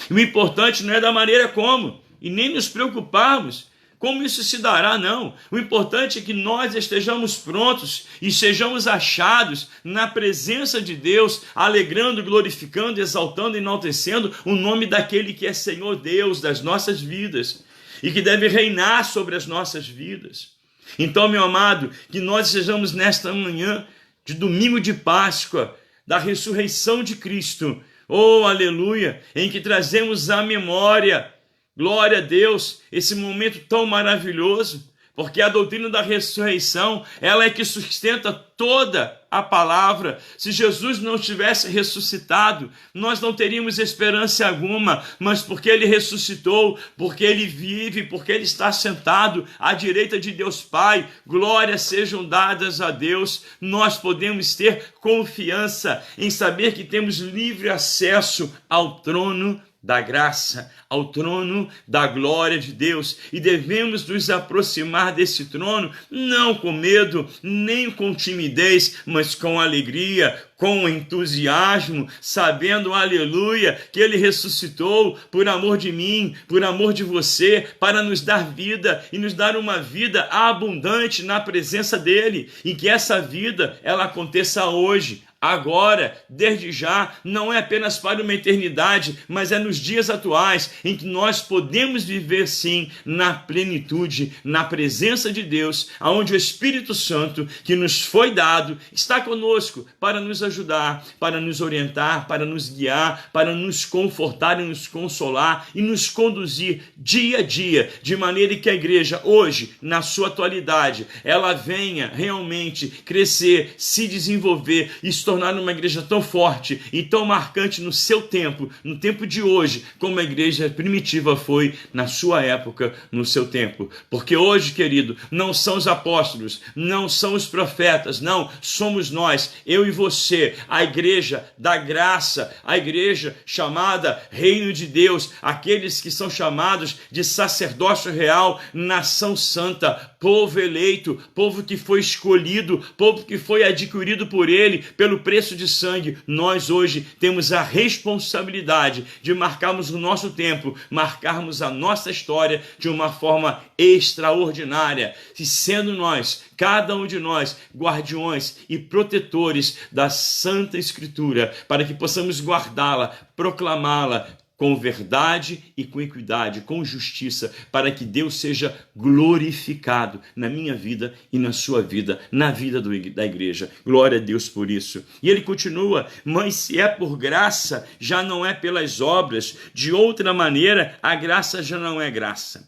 E o importante não é da maneira como, e nem nos preocuparmos como isso se dará, não. O importante é que nós estejamos prontos e sejamos achados na presença de Deus, alegrando, glorificando, exaltando e enaltecendo o nome daquele que é Senhor Deus das nossas vidas e que deve reinar sobre as nossas vidas. Então, meu amado, que nós estejamos nesta manhã de domingo de Páscoa, da ressurreição de Cristo, oh, aleluia, em que trazemos à memória, glória a Deus, esse momento tão maravilhoso, porque a doutrina da ressurreição, ela é que sustenta toda a palavra. Se Jesus não tivesse ressuscitado, nós não teríamos esperança alguma, mas porque ele ressuscitou, porque ele vive, porque ele está sentado à direita de Deus Pai, glórias sejam dadas a Deus, nós podemos ter confiança em saber que temos livre acesso ao trono da graça, ao trono da glória de Deus, e devemos nos aproximar desse trono não com medo, nem com timidez, mas com alegria, com entusiasmo, sabendo, aleluia, que ele ressuscitou por amor de mim, por amor de você, para nos dar vida e nos dar uma vida abundante na presença dele, e que essa vida ela aconteça hoje, agora, desde já, não é apenas para uma eternidade, mas é nos dias atuais em que nós podemos viver sim na plenitude, na presença de Deus, aonde o Espírito Santo que nos foi dado está conosco para nos ajudar, para nos orientar, para nos guiar, para nos confortar e nos consolar e nos conduzir dia a dia, de maneira que a igreja hoje, na sua atualidade, ela venha realmente crescer, se desenvolver e se tornar uma igreja tão forte e tão marcante no seu tempo, no tempo de hoje, como a igreja primitiva foi na sua época, no seu tempo. Porque hoje, querido, não são os apóstolos, não são os profetas, não, somos nós, eu e você, a igreja da graça, a igreja chamada Reino de Deus, aqueles que são chamados de sacerdócio real, nação santa, povo eleito, povo que foi escolhido, povo que foi adquirido por ele, pelo pelo preço de sangue, nós hoje temos a responsabilidade de marcarmos o nosso tempo, marcarmos a nossa história de uma forma extraordinária, e sendo nós, cada um de nós, guardiões e protetores da Santa Escritura, para que possamos guardá-la, proclamá-la, com verdade e com equidade, com justiça, para que Deus seja glorificado na minha vida e na sua vida, na vida da igreja. Glória a Deus por isso. E ele continua: mas se é por graça, já não é pelas obras. De outra maneira, a graça já não é graça.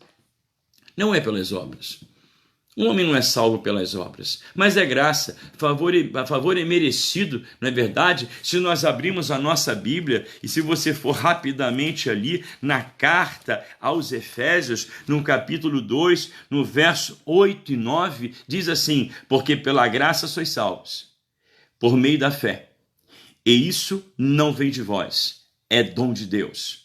Não é pelas obras. Um homem não é salvo pelas obras, mas é graça. Favor é merecido, não é verdade? Se nós abrirmos a nossa Bíblia, e se você for rapidamente ali na carta aos Efésios, no capítulo 2, no verso 8 e 9, diz assim: porque pela graça sois salvos, por meio da fé. E isso não vem de vós, é dom de Deus.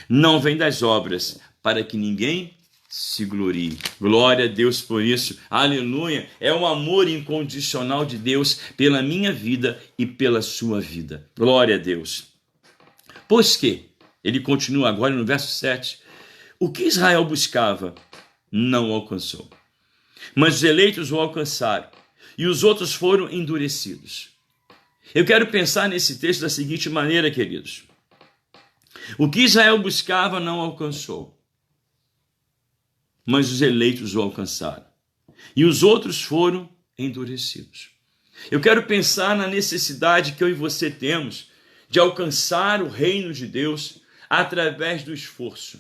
Não vem das obras, para que ninguém se glorie. Glória a Deus por isso. Aleluia. É o amor incondicional de Deus pela minha vida e pela sua vida. Glória a Deus. Pois que, ele continua agora no verso 7, o que Israel buscava não alcançou, mas os eleitos o alcançaram e os outros foram endurecidos. Eu quero pensar nesse texto da seguinte maneira, queridos: o que Israel buscava não alcançou, mas os eleitos o alcançaram, e os outros foram endurecidos. Eu quero pensar na necessidade que eu e você temos de alcançar o reino de Deus através do esforço.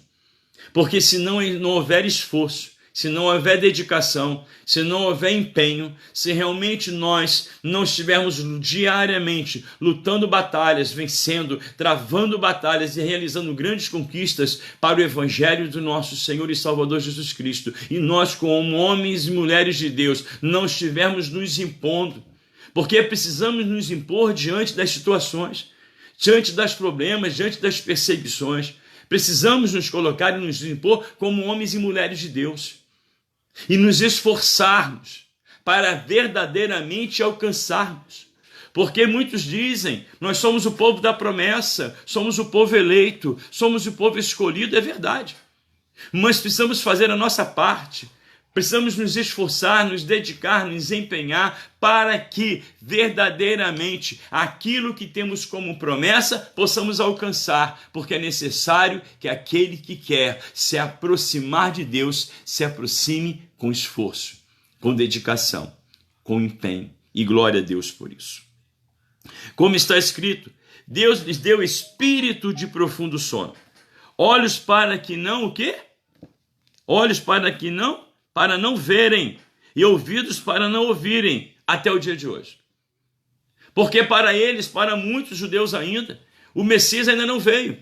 Porque se não houver esforço, se não houver dedicação, se não houver empenho, se realmente nós não estivermos diariamente lutando batalhas, vencendo, travando batalhas e realizando grandes conquistas para o Evangelho do nosso Senhor e Salvador Jesus Cristo, e nós, como homens e mulheres de Deus, não estivermos nos impondo, porque precisamos nos impor diante das situações, diante dos problemas, diante das perseguições. Precisamos nos colocar e nos impor como homens e mulheres de Deus e nos esforçarmos para verdadeiramente alcançarmos. Porque muitos dizem: nós somos o povo da promessa, somos o povo eleito, somos o povo escolhido. É verdade, mas precisamos fazer a nossa parte. Precisamos nos esforçar, nos dedicar, nos empenhar para que verdadeiramente aquilo que temos como promessa possamos alcançar, porque é necessário que aquele que quer se aproximar de Deus se aproxime com esforço, com dedicação, com empenho, e glória a Deus por isso. Como está escrito, Deus lhes deu espírito de profundo sono, olhos para que não o quê? Olhos para não verem, e ouvidos para não ouvirem, até o dia de hoje. Porque para eles, para muitos judeus ainda, o Messias ainda não veio.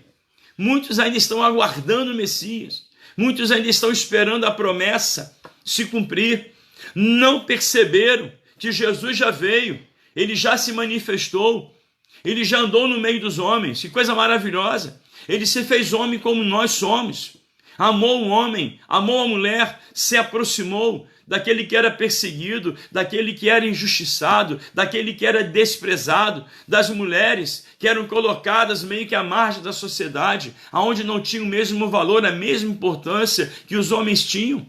Muitos ainda estão aguardando o Messias. Muitos ainda estão esperando a promessa se cumprir. Não perceberam que Jesus já veio, ele já se manifestou, ele já andou no meio dos homens. Que coisa maravilhosa! Ele se fez homem como nós somos. Amou o homem, amou a mulher, se aproximou daquele que era perseguido, daquele que era injustiçado, daquele que era desprezado, das mulheres que eram colocadas meio que à margem da sociedade, aonde não tinham o mesmo valor, a mesma importância que os homens tinham.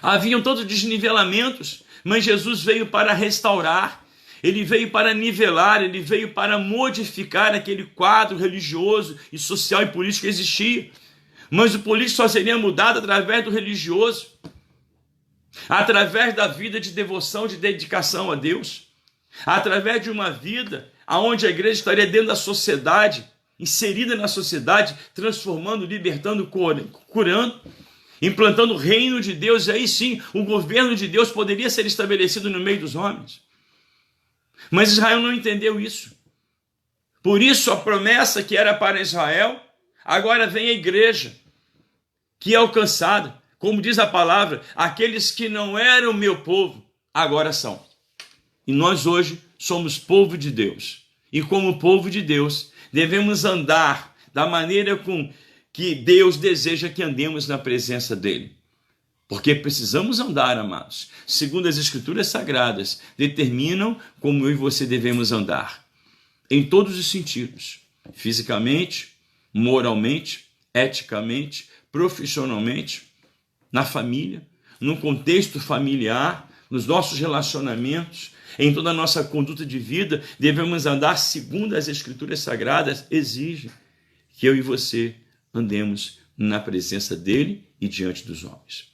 Haviam todos desnivelamentos, mas Jesus veio para restaurar, ele veio para nivelar, ele veio para modificar aquele quadro religioso e social e político que existia. Mas o político só seria mudado através do religioso, através da vida de devoção, de dedicação a Deus, através de uma vida onde a igreja estaria dentro da sociedade, inserida na sociedade, transformando, libertando, curando, implantando o reino de Deus. E aí sim, o governo de Deus poderia ser estabelecido no meio dos homens. Mas Israel não entendeu isso. Por isso a promessa que era para Israel, agora vem a igreja, que é alcançada. Como diz a palavra, aqueles que não eram meu povo, agora são. E nós hoje somos povo de Deus. E como povo de Deus, devemos andar da maneira com que Deus deseja que andemos na presença dele. Porque precisamos andar, amados, segundo as Escrituras Sagradas, determinam como eu e você devemos andar, em todos os sentidos, fisicamente, moralmente, eticamente, profissionalmente, na família, no contexto familiar, nos nossos relacionamentos, em toda a nossa conduta de vida, devemos andar segundo as Escrituras Sagradas exigem que eu e você andemos na presença dele e diante dos homens.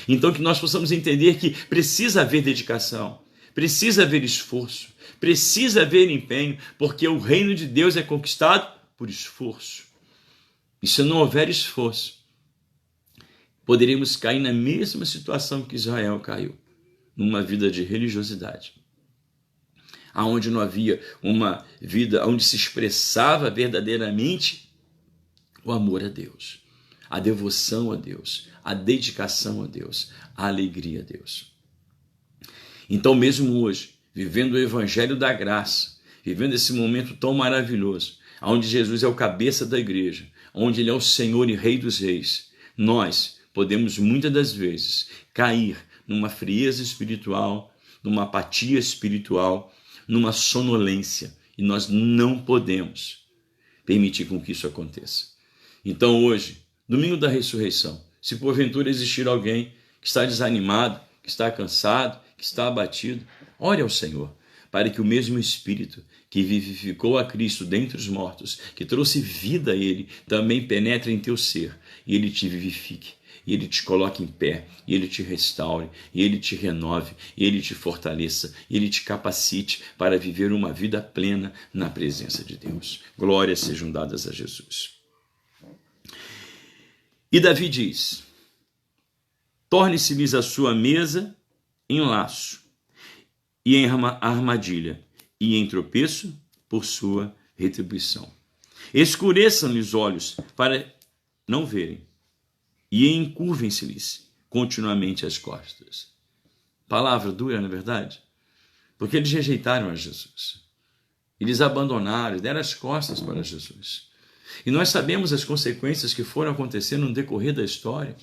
Então que nós possamos entender que precisa haver dedicação, precisa haver esforço, precisa haver empenho, porque o reino de Deus é conquistado por esforço. E se não houver esforço, poderíamos cair na mesma situação que Israel caiu, numa vida de religiosidade, aonde não havia uma vida onde se expressava verdadeiramente o amor a Deus, a devoção a Deus, a dedicação a Deus, a alegria a Deus. Então, mesmo hoje, vivendo o evangelho da graça, vivendo esse momento tão maravilhoso, onde Jesus é o cabeça da igreja, onde ele é o Senhor e Rei dos reis, nós podemos muitas das vezes cair numa frieza espiritual, numa apatia espiritual, numa sonolência, e nós não podemos permitir com que isso aconteça. Então hoje, domingo da ressurreição, se porventura existir alguém que está desanimado, que está cansado, que está abatido, ore ao Senhor, para que o mesmo Espírito que vivificou a Cristo dentre os mortos, que trouxe vida a ele, também penetre em teu ser, e ele te vivifique, e ele te coloque em pé, e ele te restaure, e ele te renove, e ele te fortaleça, e ele te capacite para viver uma vida plena na presença de Deus. Glórias sejam dadas a Jesus. E Davi diz: torne-se-lhes a sua mesa em laço, e em armadilha, e em tropeço por sua retribuição. Escureçam-lhes os olhos para não verem, e encurvem-se-lhes continuamente as costas. Palavra dura, não é verdade? Porque eles rejeitaram a Jesus. Eles abandonaram, deram as costas para Jesus. E nós sabemos as consequências que foram acontecendo no decorrer da história.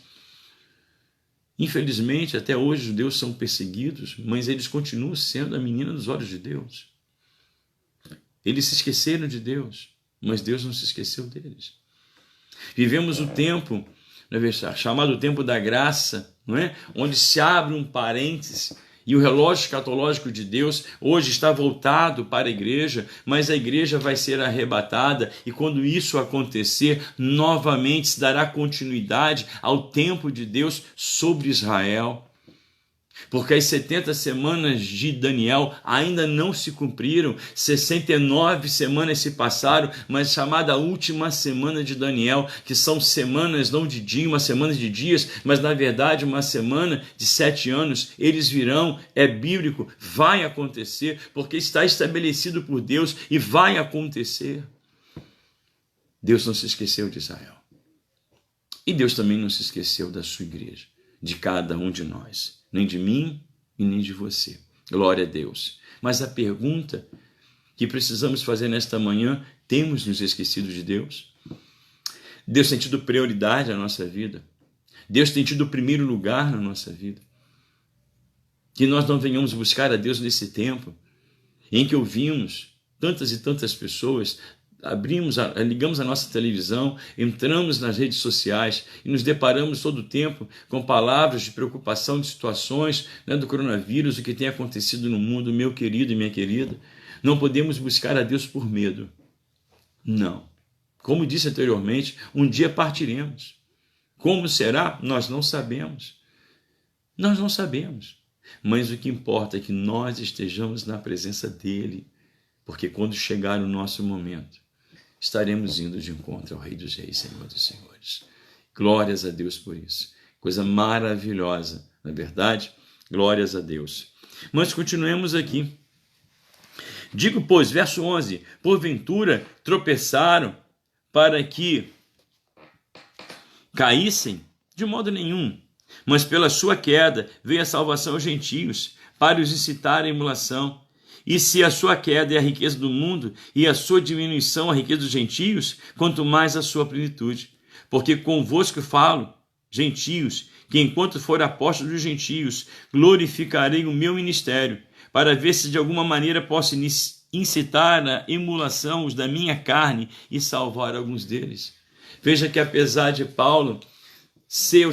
Infelizmente, até hoje os judeus são perseguidos, mas eles continuam sendo a menina dos olhos de Deus. Eles se esqueceram de Deus, mas Deus não se esqueceu deles. Vivemos o tempo, chamado tempo da graça, não é? Onde se abre um parêntese e o relógio escatológico de Deus hoje está voltado para a igreja, mas a igreja vai ser arrebatada, e quando isso acontecer, novamente se dará continuidade ao tempo de Deus sobre Israel. Porque as 70 semanas de Daniel ainda não se cumpriram, 69 semanas se passaram, mas chamada última semana de Daniel, que são semanas não de dia, uma semana de dias, mas na verdade uma semana de 7 anos, eles virão, é bíblico, vai acontecer, porque está estabelecido por Deus e vai acontecer. Deus não se esqueceu de Israel. E Deus também não se esqueceu da sua igreja, de cada um de nós. Nem de mim e nem de você. Glória a Deus. Mas a pergunta que precisamos fazer nesta manhã: temos nos esquecido de Deus? Deus tem tido prioridade na nossa vida? Deus tem tido o primeiro lugar na nossa vida? Que nós não venhamos buscar a Deus nesse tempo em que ouvimos tantas e tantas pessoas, ligamos a nossa televisão, entramos nas redes sociais e nos deparamos todo o tempo com palavras de preocupação, de situações, do coronavírus, o que tem acontecido no mundo. Meu querido e minha querida, não podemos buscar a Deus por medo. Não. Como disse anteriormente, um dia partiremos. Como será? Nós não sabemos. Nós não sabemos. Mas o que importa é que nós estejamos na presença dele, porque quando chegar o nosso momento, estaremos indo de encontro ao Rei dos Reis, Senhor dos Senhores. Glórias a Deus por isso. Coisa maravilhosa, não é verdade? Glórias a Deus. Mas continuemos aqui. Digo, pois, verso 11, porventura tropeçaram para que caíssem? De modo nenhum. Mas pela sua queda veio a salvação aos gentios, para os incitar à emulação. E se a sua queda é a riqueza do mundo, e a sua diminuição a riqueza dos gentios, quanto mais a sua plenitude. Porque convosco falo, gentios, que enquanto for apóstolo dos gentios, glorificarei o meu ministério, para ver se de alguma maneira posso incitar a emulação os da minha carne e salvar alguns deles. Veja que apesar de Paulo ser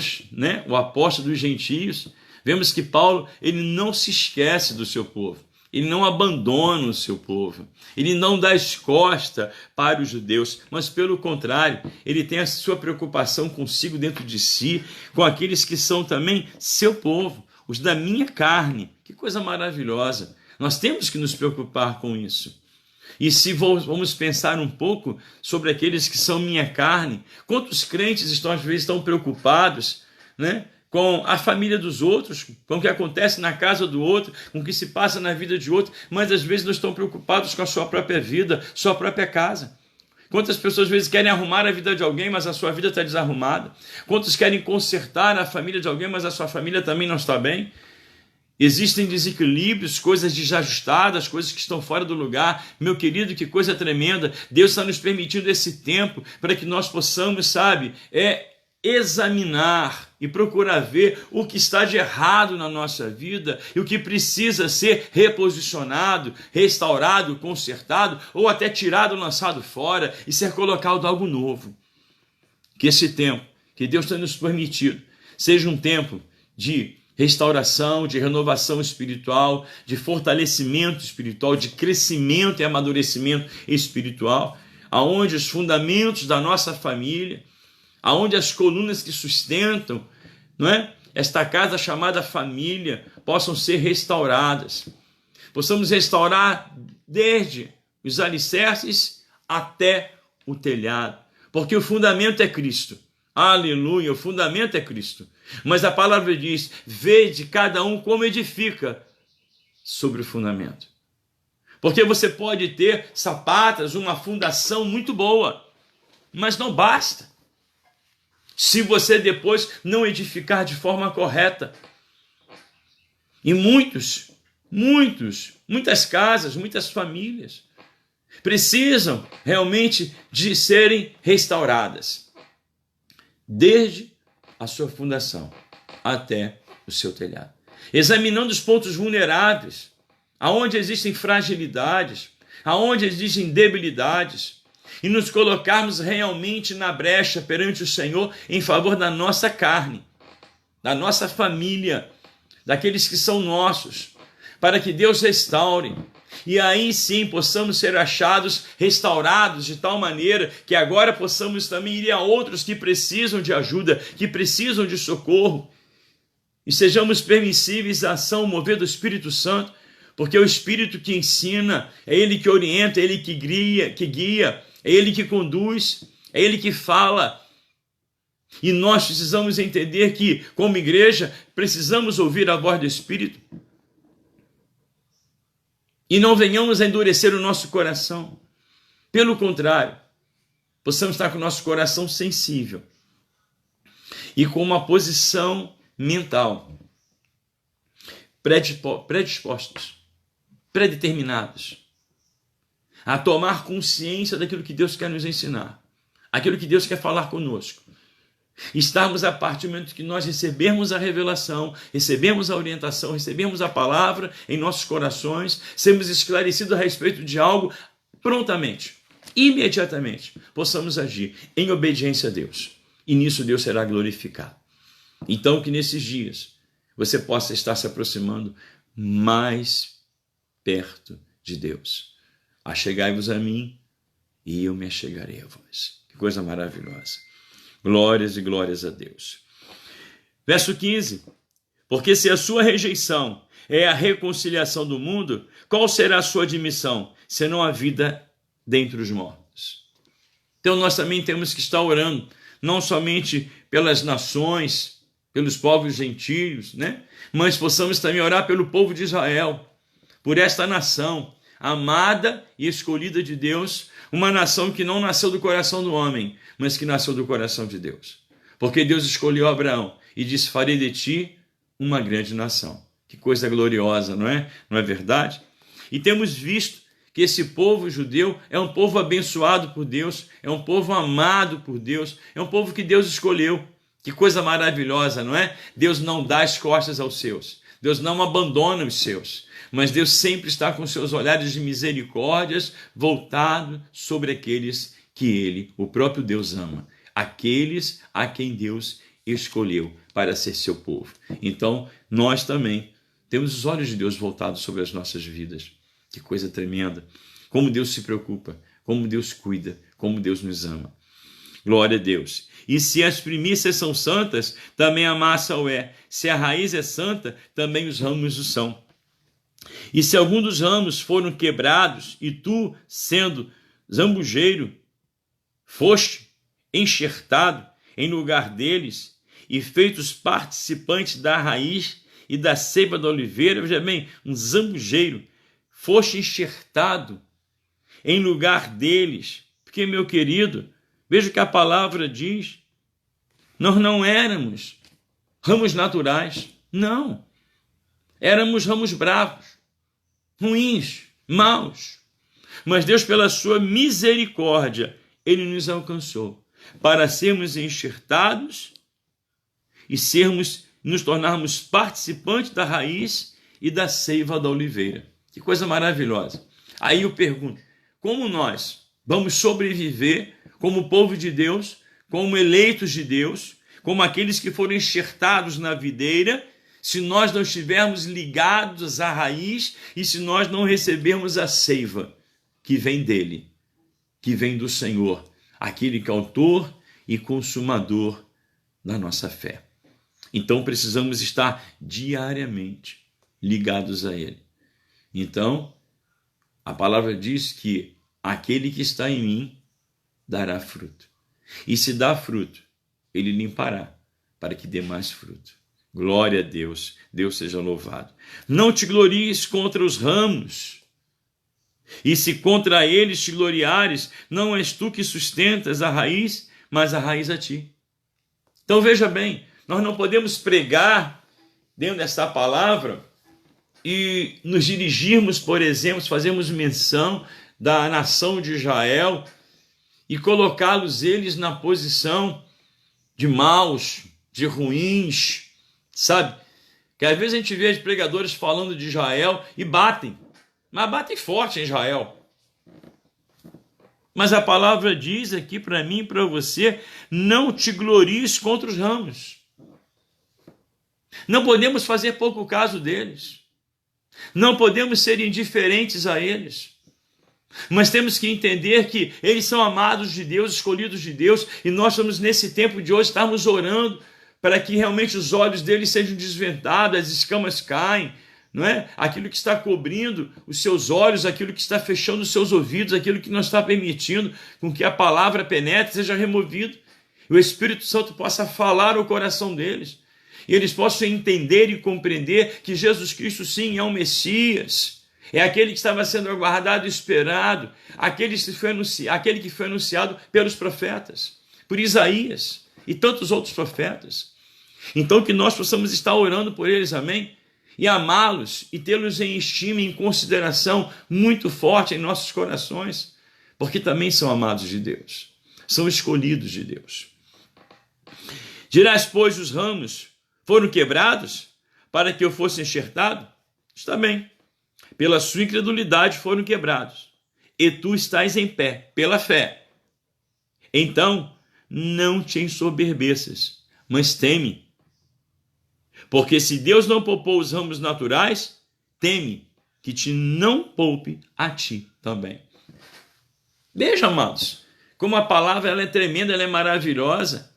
o apóstolo dos gentios, vemos que Paulo ele não se esquece do seu povo. Ele não abandona o seu povo, ele não dá as costas para os judeus, mas pelo contrário, ele tem a sua preocupação consigo dentro de si, com aqueles que são também seu povo, os da minha carne. Que coisa maravilhosa! Nós temos que nos preocupar com isso. E se vamos pensar um pouco sobre aqueles que são minha carne, quantos crentes às vezes estão preocupados, com a família dos outros, com o que acontece na casa do outro, com o que se passa na vida de outro, mas às vezes não estão preocupados com a sua própria vida, sua própria casa. Quantas pessoas às vezes querem arrumar a vida de alguém, mas a sua vida está desarrumada? Quantos querem consertar a família de alguém, mas a sua família também não está bem? Existem desequilíbrios, coisas desajustadas, coisas que estão fora do lugar. Meu querido, que coisa tremenda. Deus está nos permitindo esse tempo para que nós possamos, examinar e procurar ver o que está de errado na nossa vida e o que precisa ser reposicionado, restaurado, consertado ou até tirado, lançado fora e ser colocado algo novo. Que esse tempo que Deus tem nos permitido seja um tempo de restauração, de renovação espiritual, de fortalecimento espiritual, de crescimento e amadurecimento espiritual, aonde os fundamentos da nossa família, aonde as colunas que sustentam, esta casa chamada família, possam ser restauradas. Possamos restaurar desde os alicerces até o telhado, porque o fundamento é Cristo. Aleluia, o fundamento é Cristo. Mas a palavra diz, vede cada um como edifica sobre o fundamento. Porque você pode ter sapatas, uma fundação muito boa, mas não basta se você depois não edificar de forma correta. E muitas casas, muitas famílias precisam realmente de serem restauradas, desde a sua fundação até o seu telhado. Examinando os pontos vulneráveis, aonde existem fragilidades, aonde existem debilidades, e nos colocarmos realmente na brecha perante o Senhor em favor da nossa carne, da nossa família, daqueles que são nossos, para que Deus restaure. E aí sim possamos ser achados, restaurados de tal maneira que agora possamos também ir a outros que precisam de ajuda, que precisam de socorro. E sejamos permissíveis à ação, mover do Espírito Santo, porque é o Espírito que ensina, é Ele que orienta, é Ele que guia, é Ele que conduz, é Ele que fala. E nós precisamos entender que, como igreja, precisamos ouvir a voz do Espírito. E não venhamos a endurecer o nosso coração. Pelo contrário, possamos estar com o nosso coração sensível e com uma posição mental predispostos, predeterminados a tomar consciência daquilo que Deus quer nos ensinar, aquilo que Deus quer falar conosco. Estarmos a partir do momento que nós recebemos a revelação, recebemos a orientação, recebemos a palavra em nossos corações, sermos esclarecidos a respeito de algo prontamente, imediatamente, possamos agir em obediência a Deus. E nisso Deus será glorificado. Então que nesses dias você possa estar se aproximando mais perto de Deus. Achegai-vos a mim e eu me achegarei a vós. Que coisa maravilhosa. Glórias e glórias a Deus. Verso 15. Porque se a sua rejeição é a reconciliação do mundo, qual será a sua admissão, senão a vida dentre os mortos? Então nós também temos que estar orando, não somente pelas nações, pelos povos gentios, mas possamos também orar pelo povo de Israel, por esta nação amada e escolhida de Deus, uma nação que não nasceu do coração do homem, mas que nasceu do coração de Deus. Porque Deus escolheu Abraão e disse, farei de ti uma grande nação. Que coisa gloriosa, não é? Não é verdade? E temos visto que esse povo judeu é um povo abençoado por Deus, é um povo amado por Deus, é um povo que Deus escolheu, Que coisa maravilhosa, não é? Deus não dá as costas aos seus. Deus não abandona os seus. Mas Deus sempre está com seus olhares de misericórdias voltados sobre aqueles que Ele, o próprio Deus, ama. Aqueles a quem Deus escolheu para ser seu povo. Então, nós também temos os olhos de Deus voltados sobre as nossas vidas. Que coisa tremenda. Como Deus se preocupa, como Deus cuida, como Deus nos ama. Glória a Deus. E se as primícias são santas, também a massa o é. Se a raiz é santa, também os ramos o são. E se algum dos ramos foram quebrados, e tu, sendo zambujeiro, foste enxertado em lugar deles, e feitos participantes da raiz e da seiva da oliveira, veja bem, um zambujeiro, foste enxertado em lugar deles. Porque, meu querido, veja o que a palavra diz. Nós não éramos ramos naturais, não. Éramos ramos bravos, ruins, maus. Mas Deus, pela sua misericórdia, Ele nos alcançou para sermos enxertados e nos tornarmos participantes da raiz e da seiva da oliveira. Que coisa maravilhosa. Aí eu pergunto, como nós vamos sobreviver como povo de Deus, como eleitos de Deus, como aqueles que foram enxertados na videira, se nós não estivermos ligados à raiz e se nós não recebermos a seiva que vem dele, que vem do Senhor, aquele que é autor e consumador da nossa fé. Então precisamos estar diariamente ligados a ele. Então, a palavra diz que aquele que está em mim dará fruto. E se dá fruto, ele limpará para que dê mais fruto. Glória a Deus, Deus seja louvado. Não te glories contra os ramos, e se contra eles te gloriares, não és tu que sustentas a raiz, mas a raiz a ti. Então veja bem, nós não podemos pregar dentro dessa palavra e nos dirigirmos, por exemplo, fazermos menção da nação de Israel e colocá-los eles na posição de maus, de ruins, sabe? Que às vezes a gente vê os pregadores falando de Israel e batem, mas batem forte em Israel. Mas a palavra diz aqui para mim e para você, não te glories contra os ramos. Não podemos fazer pouco caso deles. Não podemos ser indiferentes a eles. Mas temos que entender que eles são amados de Deus, escolhidos de Deus, e nós estamos nesse tempo de hoje, estarmos orando para que realmente os olhos deles sejam desvendados, as escamas caem, não é? Aquilo que está cobrindo os seus olhos, aquilo que está fechando os seus ouvidos, aquilo que não está permitindo com que a palavra penetre, seja removido. E o Espírito Santo possa falar ao coração deles. E eles possam entender e compreender que Jesus Cristo, sim, é o Messias. É aquele que estava sendo aguardado e esperado. Aquele que foi anunciado pelos profetas, por Isaías e tantos outros profetas. Então que nós possamos estar orando por eles, amém? E amá-los e tê-los em estima e em consideração muito forte em nossos corações, porque também são amados de Deus, são escolhidos de Deus. Dirás, pois, os ramos foram quebrados para que eu fosse enxertado? Está bem, pela sua incredulidade foram quebrados, e tu estás em pé pela fé. Então, não te ensoberbeças, mas teme. Porque se Deus não poupou os ramos naturais, teme que te não poupe a ti também. Veja, amados, como a palavra ela é tremenda, ela é maravilhosa.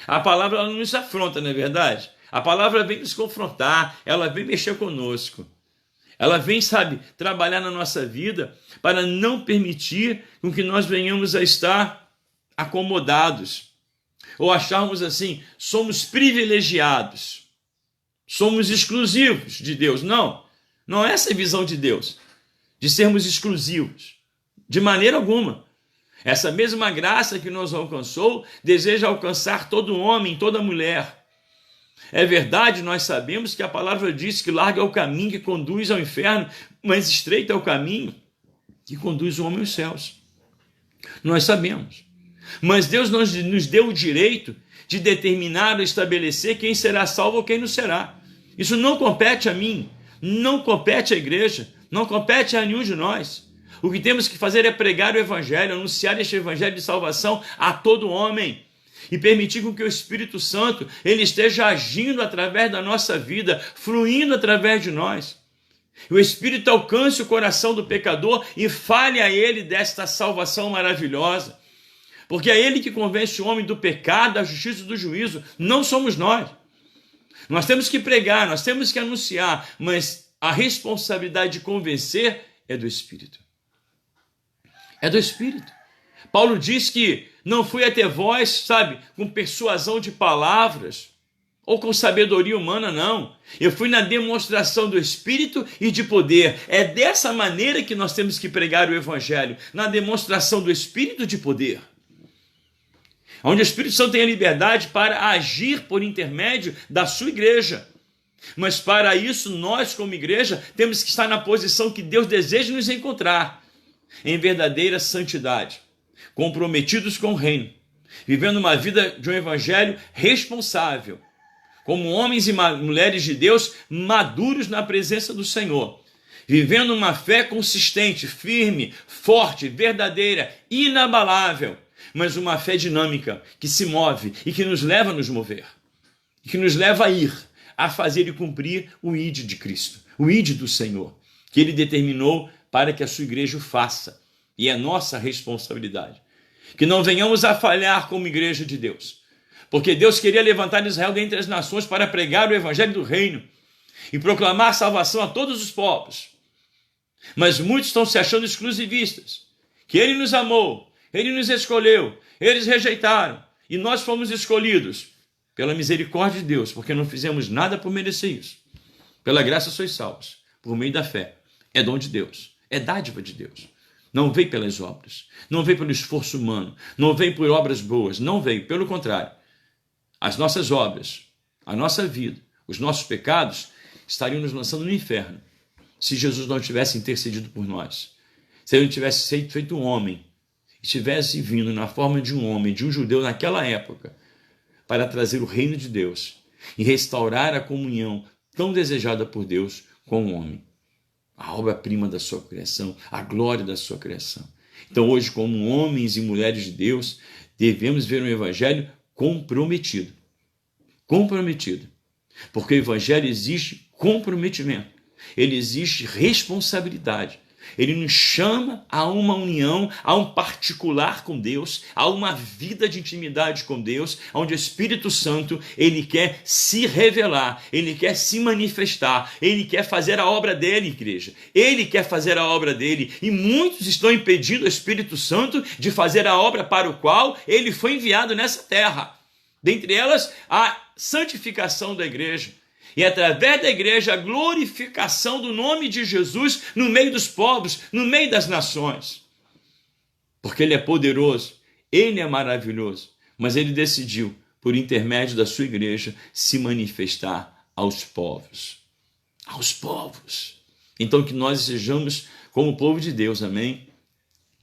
A palavra ela não nos afronta, não é verdade? A palavra vem nos confrontar, ela vem mexer conosco. Ela vem, sabe, trabalhar na nossa vida para não permitir com que nós venhamos a estar acomodados. Ou acharmos assim, somos privilegiados. Somos exclusivos de Deus. Não, não é essa a visão de Deus, de sermos exclusivos, de maneira alguma. Essa mesma graça que nos alcançou, deseja alcançar todo homem, toda mulher. É verdade, nós sabemos que a palavra diz que largo é o caminho que conduz ao inferno, mas estreito é o caminho que conduz o homem aos céus. Nós sabemos. Mas Deus nos deu o direito de determinar ou estabelecer quem será salvo ou quem não será. Isso não compete a mim, não compete à igreja, não compete a nenhum de nós. O que temos que fazer é pregar o evangelho, anunciar este evangelho de salvação a todo homem e permitir com que o Espírito Santo ele esteja agindo através da nossa vida, fluindo através de nós. O Espírito alcance o coração do pecador e fale a ele desta salvação maravilhosa. Porque é ele que convence o homem do pecado, da justiça e do juízo, não somos nós. Nós temos que pregar, nós temos que anunciar, mas a responsabilidade de convencer é do Espírito. É do Espírito. Paulo diz que não fui até vós, sabe, com persuasão de palavras ou com sabedoria humana, não. Eu fui na demonstração do Espírito e de poder. É dessa maneira que nós temos que pregar o Evangelho, na demonstração do Espírito e de poder. Onde o Espírito Santo tem a liberdade para agir por intermédio da sua igreja. Mas para isso, nós como igreja, temos que estar na posição que Deus deseja nos encontrar, em verdadeira santidade, comprometidos com o reino, vivendo uma vida de um evangelho responsável, como homens e mulheres de Deus maduros na presença do Senhor, vivendo uma fé consistente, firme, forte, verdadeira, inabalável, mas uma fé dinâmica, que se move e que nos leva a nos mover, e que nos leva a ir, a fazer e cumprir o ID de Cristo, o ID do Senhor, que Ele determinou para que a sua igreja o faça, e é nossa responsabilidade. Que não venhamos a falhar como igreja de Deus, porque Deus queria levantar Israel dentre as nações para pregar o evangelho do reino e proclamar salvação a todos os povos. Mas muitos estão se achando exclusivistas, que Ele nos amou, Ele nos escolheu, eles rejeitaram, e nós fomos escolhidos pela misericórdia de Deus, porque não fizemos nada por merecer isso. Pela graça sois salvos, por meio da fé. É dom de Deus, é dádiva de Deus. Não veio pelas obras, não veio pelo esforço humano, não veio por obras boas, não veio, pelo contrário. As nossas obras, a nossa vida, os nossos pecados estariam nos lançando no inferno, se Jesus não tivesse intercedido por nós. Se Ele não tivesse feito um homem, e tivesse vindo na forma de um homem, de um judeu naquela época, para trazer o reino de Deus e restaurar a comunhão tão desejada por Deus com o homem. A obra-prima da sua criação, a glória da sua criação. Então hoje, como homens e mulheres de Deus, devemos ver um evangelho comprometido. Comprometido. Porque o evangelho existe comprometimento. Ele existe responsabilidade. Ele nos chama a uma união, a um particular com Deus, a uma vida de intimidade com Deus, onde o Espírito Santo, ele quer se revelar, ele quer se manifestar, ele quer fazer a obra dele, igreja. Ele quer fazer a obra dele, e muitos estão impedindo o Espírito Santo de fazer a obra para o qual ele foi enviado nessa terra. Dentre elas, a santificação da igreja. E através da igreja, a glorificação do nome de Jesus no meio dos povos, no meio das nações. Porque Ele é poderoso, Ele é maravilhoso, mas Ele decidiu, por intermédio da sua igreja, se manifestar aos povos. Aos povos. Então que nós sejamos como povo de Deus, amém?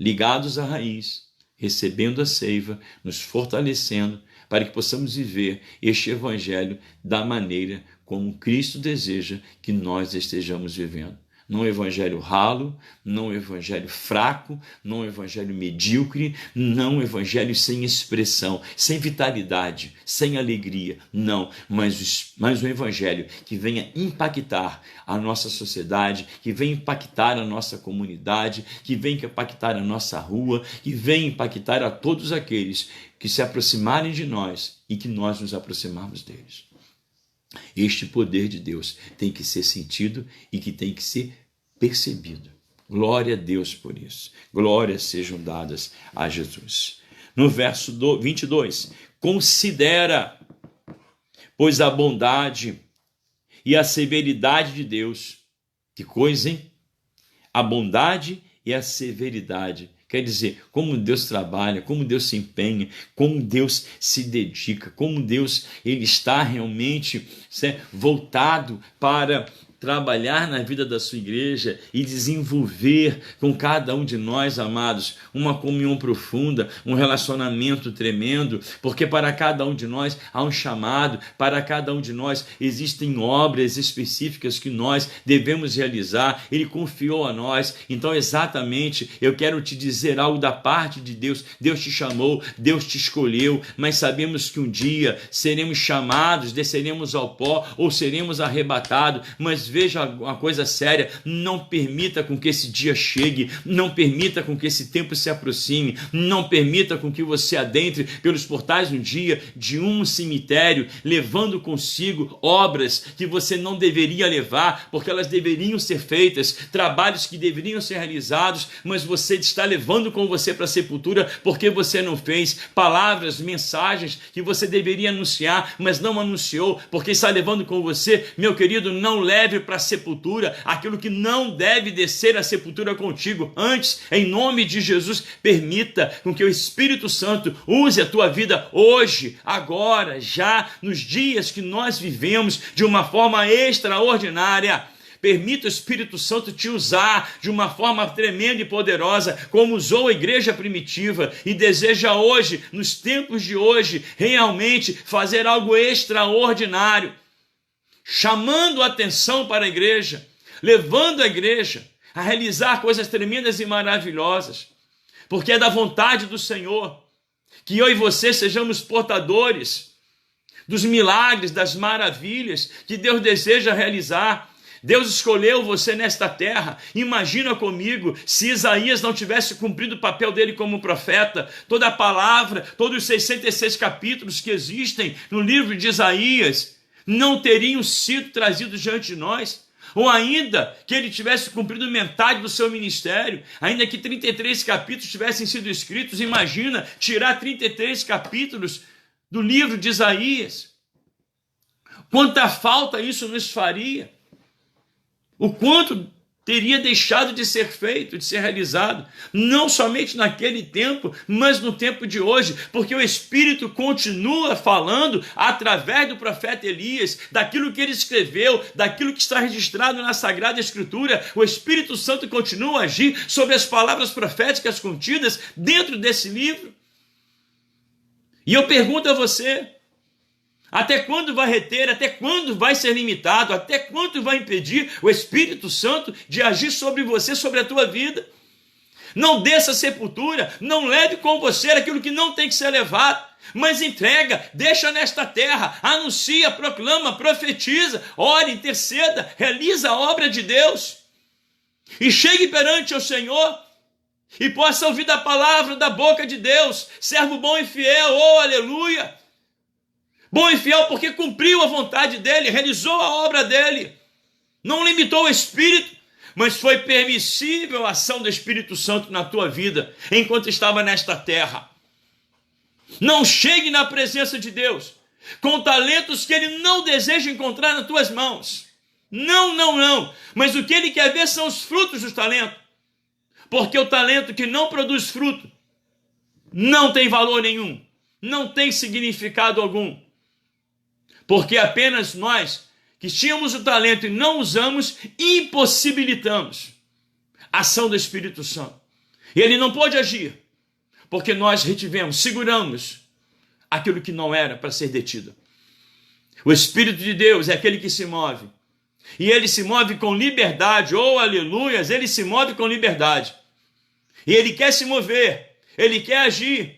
Ligados à raiz, recebendo a seiva, nos fortalecendo, para que possamos viver este evangelho da maneira como Cristo deseja que nós estejamos vivendo. Não um evangelho ralo, não um evangelho fraco, não um evangelho medíocre, não um evangelho sem expressão, sem vitalidade, sem alegria, não, mas um evangelho que venha impactar a nossa sociedade, que venha impactar a nossa comunidade, que venha impactar a nossa rua, que venha impactar a todos aqueles que se aproximarem de nós e que nós nos aproximarmos deles. Este poder de Deus tem que ser sentido e que tem que ser percebido. Glória a Deus por isso. Glórias sejam dadas a Jesus. No verso 22, considera, pois a bondade e a severidade de Deus. Que coisa, hein? A bondade e a severidade. Quer dizer, como Deus trabalha, como Deus se empenha, como Deus se dedica, como Deus ele está realmente voltado para trabalhar na vida da sua igreja e desenvolver com cada um de nós, amados, uma comunhão profunda, um relacionamento tremendo, porque para cada um de nós há um chamado, para cada um de nós existem obras específicas que nós devemos realizar. Ele confiou a nós. Então, exatamente, eu quero te dizer algo da parte de Deus. Deus te chamou, Deus te escolheu, mas sabemos que um dia seremos chamados, desceremos ao pó ou seremos arrebatados. Mas veja uma coisa séria: não permita com que esse dia chegue, não permita com que esse tempo se aproxime, não permita com que você adentre pelos portais um dia de um cemitério, levando consigo obras que você não deveria levar, porque elas deveriam ser feitas, trabalhos que deveriam ser realizados, mas você está levando com você para a sepultura porque você não fez, palavras, mensagens que você deveria anunciar, mas não anunciou, porque está levando com você. Meu querido, não leve para a sepultura aquilo que não deve descer à sepultura contigo. Antes, em nome de Jesus, permita com que o Espírito Santo use a tua vida hoje, agora, já, nos dias que nós vivemos de uma forma extraordinária. Permita o Espírito Santo te usar de uma forma tremenda e poderosa, como usou a igreja primitiva, e deseja hoje, nos tempos de hoje, realmente fazer algo extraordinário, chamando a atenção para a igreja, levando a igreja a realizar coisas tremendas e maravilhosas, porque é da vontade do Senhor que eu e você sejamos portadores dos milagres, das maravilhas que Deus deseja realizar. Deus escolheu você nesta terra. Imagina comigo se Isaías não tivesse cumprido o papel dele como profeta. Toda a palavra, todos os 66 capítulos que existem no livro de Isaías não teriam sido trazidos diante de nós. Ou ainda que ele tivesse cumprido metade do seu ministério, ainda que 33 capítulos tivessem sido escritos. Imagina tirar 33 capítulos do livro de Isaías. Quanta falta isso nos faria. O quanto teria deixado de ser feito, de ser realizado, não somente naquele tempo, mas no tempo de hoje, porque o Espírito continua falando através do profeta Elias, daquilo que ele escreveu, daquilo que está registrado na Sagrada Escritura. O Espírito Santo continua a agir sobre as palavras proféticas contidas dentro desse livro. E eu pergunto a você: até quando vai reter? Até quando vai ser limitado? Até quando vai impedir o Espírito Santo de agir sobre você, sobre a tua vida? Não desça à sepultura, não leve com você aquilo que não tem que ser levado, mas entrega, deixa nesta terra, anuncia, proclama, profetiza, ore, interceda, realiza a obra de Deus. E chegue perante o Senhor e possa ouvir da palavra da boca de Deus: servo bom e fiel, oh aleluia! Bom e fiel porque cumpriu a vontade dele, realizou a obra dele. Não limitou o Espírito, mas foi permissível a ação do Espírito Santo na tua vida enquanto estava nesta terra. Não chegue na presença de Deus com talentos que ele não deseja encontrar nas tuas mãos. Não, não, não. Mas o que ele quer ver são os frutos dos talentos. Porque o talento que não produz fruto não tem valor nenhum, não tem significado algum. Porque apenas nós que tínhamos o talento e não usamos, impossibilitamos a ação do Espírito Santo. E ele não pode agir, porque nós retivemos, seguramos aquilo que não era para ser detido. O Espírito de Deus é aquele que se move. E ele se move com liberdade, oh aleluias, ele se move com liberdade. E ele quer se mover, ele quer agir.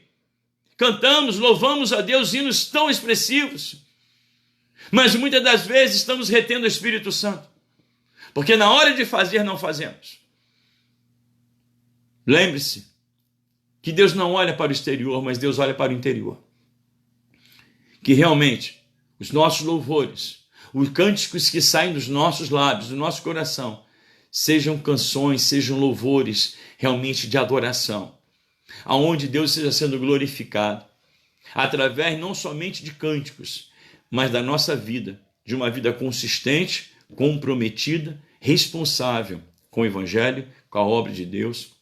Cantamos, louvamos a Deus hinos tão expressivos. Mas muitas das vezes estamos retendo o Espírito Santo, porque na hora de fazer não fazemos. Lembre-se que Deus não olha para o exterior, mas Deus olha para o interior. Que realmente os nossos louvores, os cânticos que saem dos nossos lábios, do nosso coração, sejam canções, sejam louvores realmente de adoração, aonde Deus seja sendo glorificado, através não somente de cânticos, mas da nossa vida, de uma vida consistente, comprometida, responsável com o Evangelho, com a obra de Deus,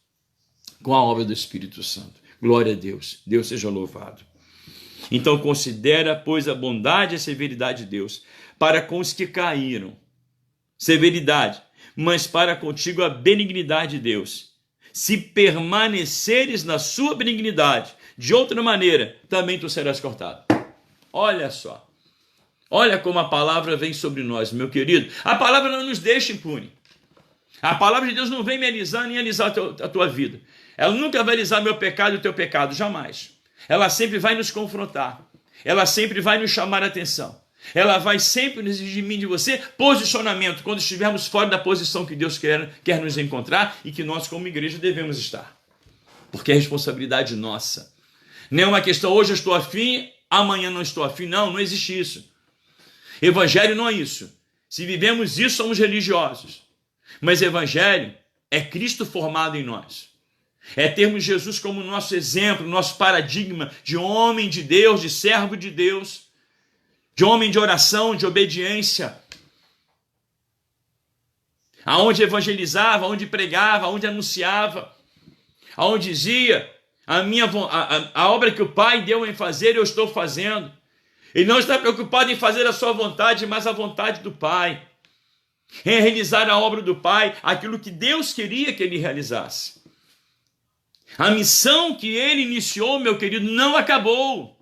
com a obra do Espírito Santo. Glória a Deus, Deus seja louvado. Então considera, pois, a bondade e a severidade de Deus para com os que caíram. severidade, mas para contigo a benignidade de Deus. Se permaneceres na sua benignidade, de outra maneira, também tu serás cortado. Olha só. Olha como a palavra vem sobre nós, meu querido. A palavra não nos deixa impune. A palavra de Deus não vem me alisar nem alisar a tua vida. Ela nunca vai alisar meu pecado e o teu pecado, jamais. Ela sempre vai nos confrontar. Ela sempre vai nos chamar a atenção. Ela vai sempre exigir de mim e de você posicionamento quando estivermos fora da posição que Deus quer nos encontrar e que nós, como igreja, devemos estar. Porque é responsabilidade nossa. Não é uma questão, hoje eu estou afim, amanhã não estou afim. Não existe isso. Evangelho não é isso. Se vivemos isso, somos religiosos. Mas evangelho é Cristo formado em nós. É termos Jesus como nosso exemplo, nosso paradigma de homem de Deus, de servo de Deus, de homem de oração, de obediência, aonde evangelizava, aonde pregava, aonde anunciava, aonde dizia, a obra que o Pai deu em fazer, eu estou fazendo. Ele não está preocupado em fazer a sua vontade, mas a vontade do Pai, em realizar a obra do Pai, aquilo que Deus queria que ele realizasse. A missão que ele iniciou, meu querido, não acabou.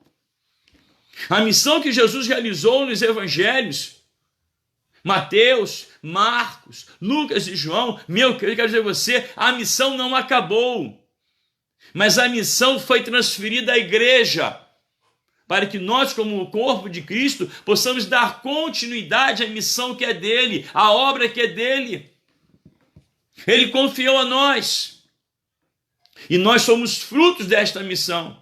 A missão que Jesus realizou nos evangelhos, Mateus, Marcos, Lucas e João, meu querido, quero dizer a você, a missão não acabou. Mas a missão foi transferida à igreja, para que nós, como o corpo de Cristo, possamos dar continuidade à missão que é dele, à obra que é dele. Ele confiou a nós. E nós somos frutos desta missão.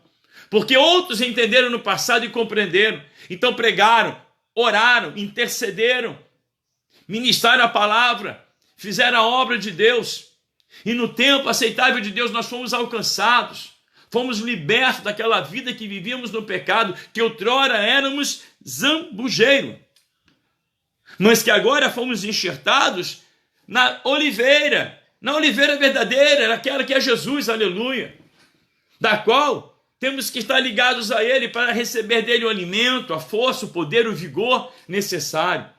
Porque outros entenderam no passado e compreenderam. Então pregaram, oraram, intercederam, ministraram a palavra, fizeram a obra de Deus. E no tempo aceitável de Deus nós fomos alcançados. Fomos libertos daquela vida que vivíamos no pecado, que outrora éramos zambujeiro. Mas que agora fomos enxertados na oliveira verdadeira, aquela que é Jesus, aleluia. Da qual temos que estar ligados a Ele para receber dele o alimento, a força, o poder, o vigor necessário.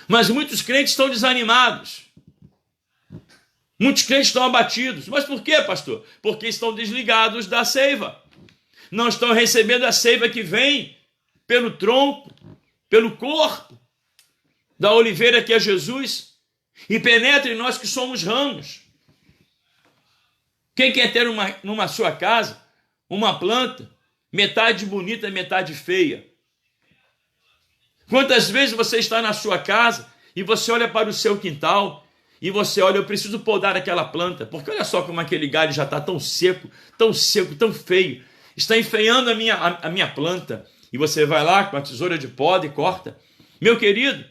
Mas muitos crentes estão desanimados. Muitos crentes estão abatidos. Mas por quê, pastor? Porque estão desligados da seiva. Não estão recebendo a seiva que vem pelo tronco, pelo corpo da oliveira que é Jesus, e penetra em nós que somos ramos. Quem quer ter numa sua casa uma planta, metade bonita, metade feia? Quantas vezes você está na sua casa e você olha para o seu quintal e você olha, eu preciso podar aquela planta, porque olha só como aquele galho já está tão seco, tão feio, está enfeiando a minha planta, e você vai lá com a tesoura de poda e corta. Meu querido,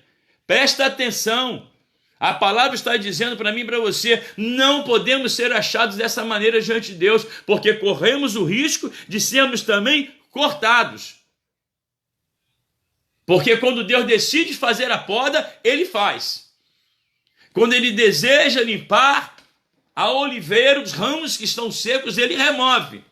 presta atenção, a palavra está dizendo para mim e para você, não podemos ser achados dessa maneira diante de Deus, porque corremos o risco de sermos também cortados. Porque quando Deus decide fazer a poda, Ele faz. Quando Ele deseja limpar a oliveira, os ramos que estão secos, Ele remove.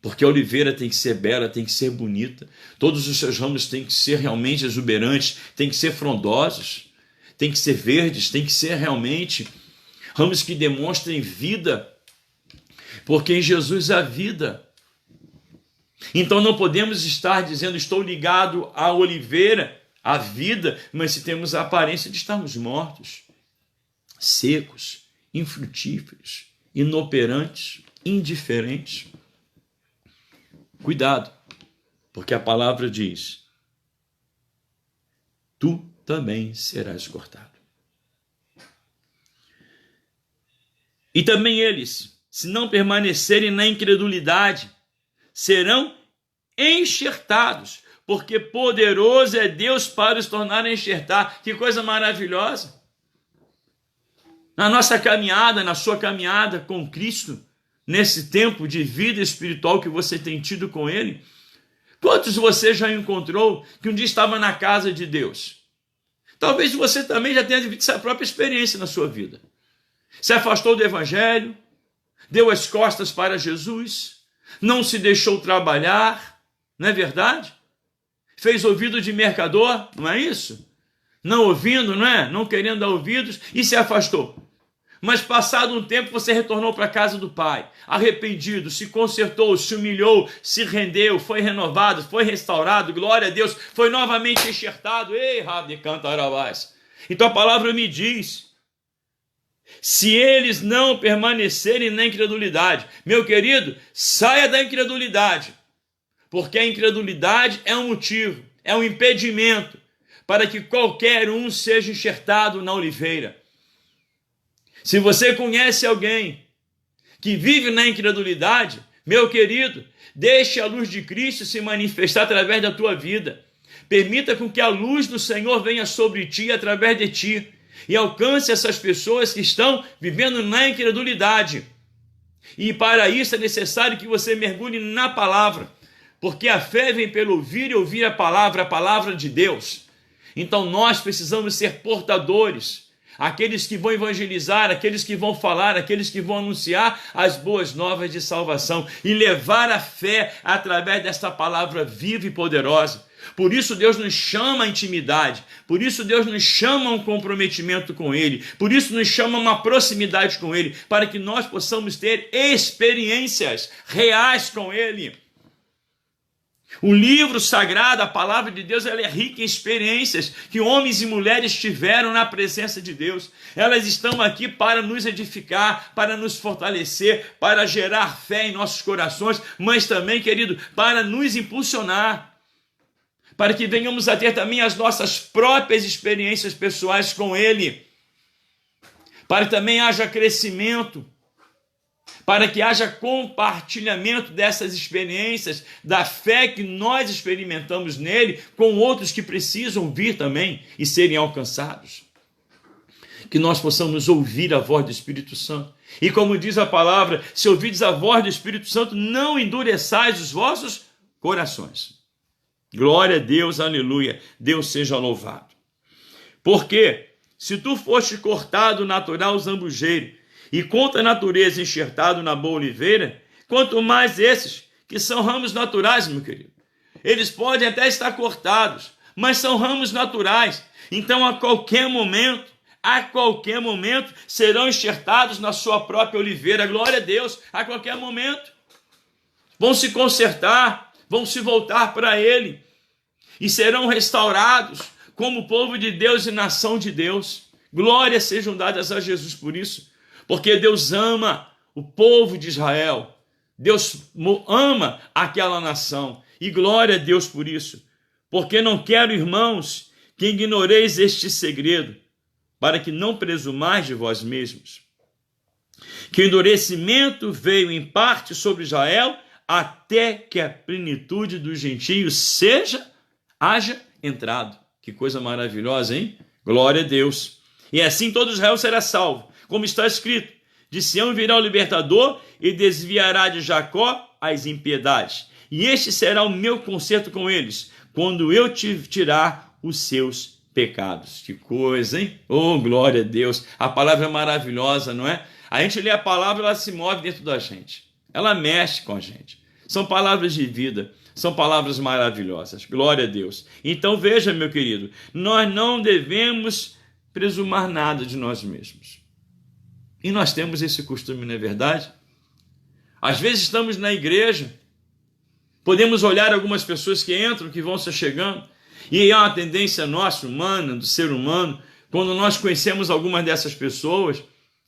Porque a oliveira tem que ser bela, tem que ser bonita. Todos os seus ramos têm que ser realmente exuberantes, têm que ser frondosos, têm que ser verdes, têm que ser realmente ramos que demonstrem vida. Porque em Jesus há vida. Então não podemos estar dizendo, estou ligado à oliveira, à vida, mas se temos a aparência de estarmos mortos, secos, infrutíferos, inoperantes, indiferentes. Cuidado, porque a palavra diz, tu também serás cortado. E também eles, se não permanecerem na incredulidade, serão enxertados, porque poderoso é Deus para os tornar a enxertar. Que coisa maravilhosa! Na nossa caminhada, na sua caminhada com Cristo, nesse tempo de vida espiritual que você tem tido com Ele, quantos você já encontrou que um dia estava na casa de Deus? Talvez você também já tenha vivido essa própria experiência na sua vida. Se afastou do Evangelho, deu as costas para Jesus, não se deixou trabalhar, não é verdade? fez ouvido de mercador, não é isso? Não ouvindo, não é? Não querendo dar ouvidos e se afastou. Mas passado um tempo você retornou para a casa do pai, arrependido, se consertou, se humilhou, se rendeu, foi renovado, foi restaurado, glória a Deus, foi novamente enxertado. Ei, Rabi Cantarabás. Então a palavra me diz, se eles não permanecerem na incredulidade, meu querido, saia da incredulidade, porque a incredulidade é um motivo, é um impedimento para que qualquer um seja enxertado na oliveira. Se você conhece alguém que vive na incredulidade, meu querido, deixe a luz de Cristo se manifestar através da tua vida. Permita com que a luz do Senhor venha sobre ti, através de ti, e alcance essas pessoas que estão vivendo na incredulidade. E para isso é necessário que você mergulhe na palavra, porque a fé vem pelo ouvir e ouvir a palavra de Deus. Então nós precisamos ser portadores, aqueles que vão evangelizar, aqueles que vão falar, aqueles que vão anunciar as boas novas de salvação e levar a fé através desta palavra viva e poderosa. Por isso Deus nos chama à intimidade, por isso Deus nos chama a um comprometimento com Ele, por isso nos chama a uma proximidade com Ele, para que nós possamos ter experiências reais com Ele. O livro sagrado, a palavra de Deus, ela é rica em experiências que homens e mulheres tiveram na presença de Deus. Elas estão aqui para nos edificar, para nos fortalecer, para gerar fé em nossos corações, mas também, querido, para nos impulsionar, para que venhamos a ter também as nossas próprias experiências pessoais com Ele, para que também haja crescimento, para que haja compartilhamento dessas experiências, da fé que nós experimentamos nele, com outros que precisam vir também e serem alcançados. Que nós possamos ouvir a voz do Espírito Santo. E como diz a palavra, se ouvides a voz do Espírito Santo, não endureçais os vossos corações. Glória a Deus, aleluia, Deus seja louvado. Porque se tu foste cortado natural zambujeiro, e contra a natureza enxertado na boa oliveira, quanto mais esses, que são ramos naturais, meu querido. Eles podem até estar cortados, mas são ramos naturais. Então, a qualquer momento, serão enxertados na sua própria oliveira. Glória a Deus, a qualquer momento. Vão se consertar, vão se voltar para Ele, e serão restaurados como povo de Deus e nação de Deus. Glórias sejam dadas a Jesus por isso. Porque Deus ama o povo de Israel, Deus ama aquela nação, e glória a Deus por isso. Porque não quero, irmãos, que ignoreis este segredo, para que não presumais de vós mesmos, que o endurecimento veio em parte sobre Israel, até que a plenitude dos gentios haja entrado. Que coisa maravilhosa, hein? Glória a Deus. E assim todo Israel será salvo. Como está escrito, de Sião virá o libertador e desviará de Jacó as impiedades. E este será o meu concerto com eles, quando eu tirar os seus pecados. Que coisa, hein? Oh, glória a Deus. A palavra é maravilhosa, não é? A gente lê a palavra, ela se move dentro da gente. Ela mexe com a gente. São palavras de vida, são palavras maravilhosas. Glória a Deus. Então veja, meu querido, nós não devemos presumar nada de nós mesmos. E nós temos esse costume, não é verdade? Às vezes estamos na igreja, podemos olhar algumas pessoas que entram, que vão se chegando, e é uma tendência nossa, humana, do ser humano, quando nós conhecemos algumas dessas pessoas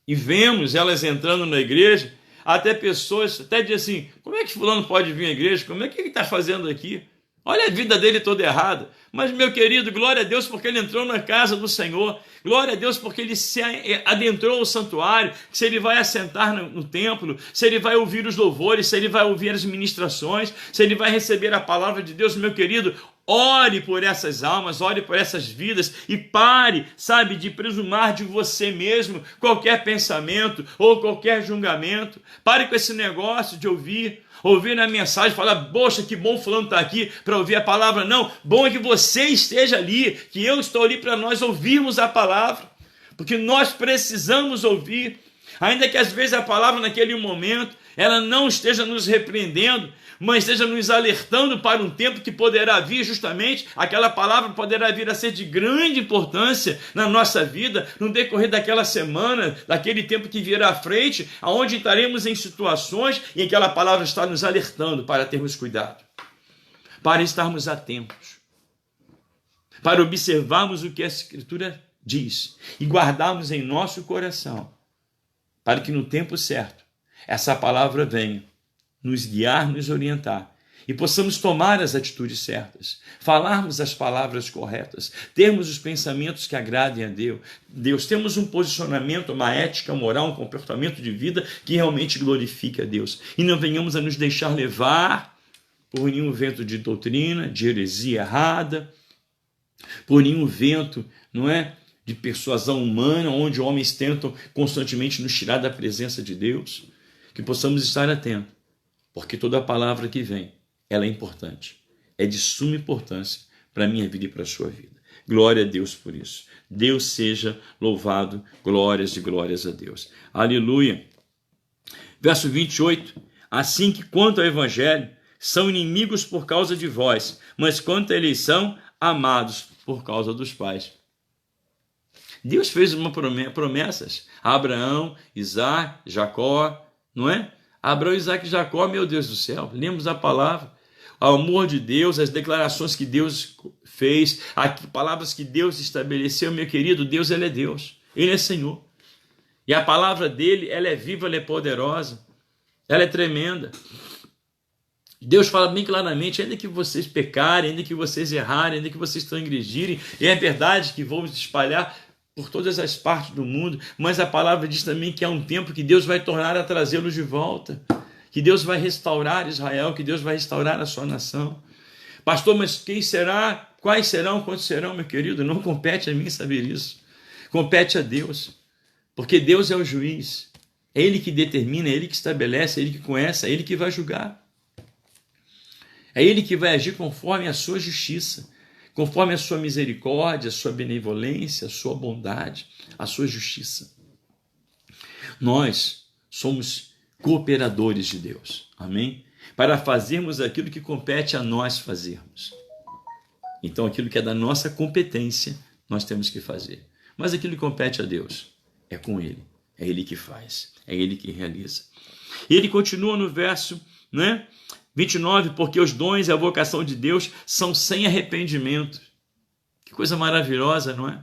e vemos elas entrando na igreja, até pessoas até dizem assim, como é que fulano pode vir à igreja? Como é que ele está fazendo aqui? Olha a vida dele toda errada. Mas, meu querido, glória a Deus porque ele entrou na casa do Senhor. Glória a Deus porque ele se adentrou ao santuário, se ele vai assentar no templo, se ele vai ouvir os louvores, se ele vai ouvir as ministrações, se ele vai receber a palavra de Deus. Meu querido, ore por essas almas, ore por essas vidas e pare, sabe, de presumar de você mesmo qualquer pensamento ou qualquer julgamento. Pare com esse negócio de ouvir a mensagem, falar, poxa, que bom fulano está aqui para ouvir a palavra. Não, bom é que você esteja ali, que eu estou ali para nós ouvirmos a palavra, porque nós precisamos ouvir, ainda que às vezes a palavra naquele momento ela não esteja nos repreendendo, mas esteja nos alertando para um tempo que poderá vir justamente, aquela palavra poderá vir a ser de grande importância na nossa vida, no decorrer daquela semana, daquele tempo que virá à frente, aonde estaremos em situações em que aquela palavra está nos alertando para termos cuidado, para estarmos atentos, para observarmos o que a Escritura diz e guardarmos em nosso coração, para que no tempo certo essa palavra venha nos guiar, nos orientar e possamos tomar as atitudes certas, falarmos as palavras corretas, termos os pensamentos que agradem a Deus, temos um posicionamento, uma ética, moral, um comportamento de vida que realmente glorifique a Deus e não venhamos a nos deixar levar por nenhum vento de doutrina, de heresia errada, por nenhum vento, não é, de persuasão humana, onde homens tentam constantemente nos tirar da presença de Deus, que possamos estar atentos, porque toda palavra que vem, ela é importante, é de suma importância para a minha vida e para a sua vida. Glória a Deus por isso. Deus seja louvado, glórias e glórias a Deus. Aleluia. Verso 28, assim que quanto ao evangelho, são inimigos por causa de vós, mas quanto à eleição, amados por causa dos pais. Deus fez promessas a Abraão, Isaac, Jacó, não é? Abraão, Isaac e Jacó, meu Deus do céu, lemos a palavra, o amor de Deus, as declarações que Deus fez, as palavras que Deus estabeleceu, meu querido, Deus, Ele é Deus, Ele é Senhor. E a palavra dEle, ela é viva, ela é poderosa, ela é tremenda. Deus fala bem claramente, ainda que vocês pecarem, ainda que vocês errarem, ainda que vocês transgredirem, e é verdade que vão se espalhar por todas as partes do mundo, mas a palavra diz também que há um tempo que Deus vai tornar a trazê-los de volta, que Deus vai restaurar Israel, que Deus vai restaurar a sua nação. Pastor, mas quem será? Quais serão? Quantos serão, meu querido? Não compete a mim saber isso. Compete a Deus, porque Deus é o juiz, é Ele que determina, é Ele que estabelece, é Ele que conhece, é Ele que vai julgar. É Ele que vai agir conforme a sua justiça, conforme a sua misericórdia, a sua benevolência, a sua bondade, a sua justiça. Nós somos cooperadores de Deus, amém? Para fazermos aquilo que compete a nós fazermos. Então, aquilo que é da nossa competência, nós temos que fazer. Mas aquilo que compete a Deus, é com Ele. É Ele que faz, é Ele que realiza. E ele continua no verso, né? 29, porque os dons e a vocação de Deus são sem arrependimento. Que coisa maravilhosa, não é?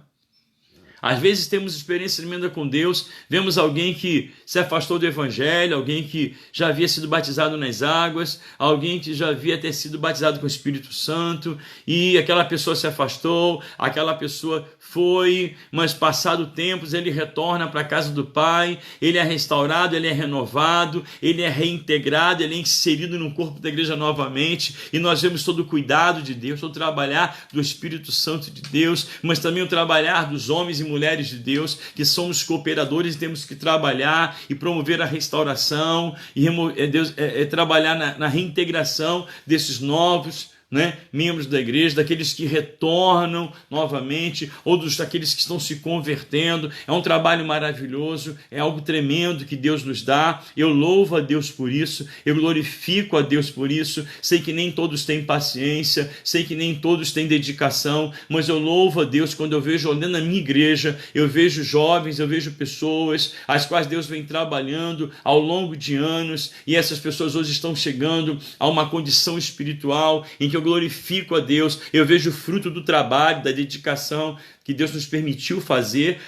Às vezes temos experiência tremenda com Deus, vemos alguém que se afastou do Evangelho, alguém que já havia sido batizado nas águas, alguém que já havia ter sido batizado com o Espírito Santo, e aquela pessoa se afastou, aquela pessoa foi, mas passado tempos ele retorna para a casa do Pai, ele é restaurado, ele é renovado, ele é reintegrado, ele é inserido no corpo da igreja novamente, e nós vemos todo o cuidado de Deus, todo o trabalhar do Espírito Santo de Deus, mas também o trabalhar dos homens e mulheres de Deus, que somos cooperadores e temos que trabalhar e promover a restauração e trabalhar na reintegração desses novos, né, membros da igreja, daqueles que retornam novamente, ou daqueles que estão se convertendo. É um trabalho maravilhoso, é algo tremendo que Deus nos dá. Eu louvo a Deus por isso, eu glorifico a Deus por isso. Sei que nem todos têm paciência, sei que nem todos têm dedicação, mas eu louvo a Deus quando eu vejo, olhando na minha igreja, eu vejo jovens, eu vejo pessoas as quais Deus vem trabalhando ao longo de anos, e essas pessoas hoje estão chegando a uma condição espiritual em que eu glorifico a Deus, eu vejo o fruto do trabalho, da dedicação que Deus nos permitiu fazer,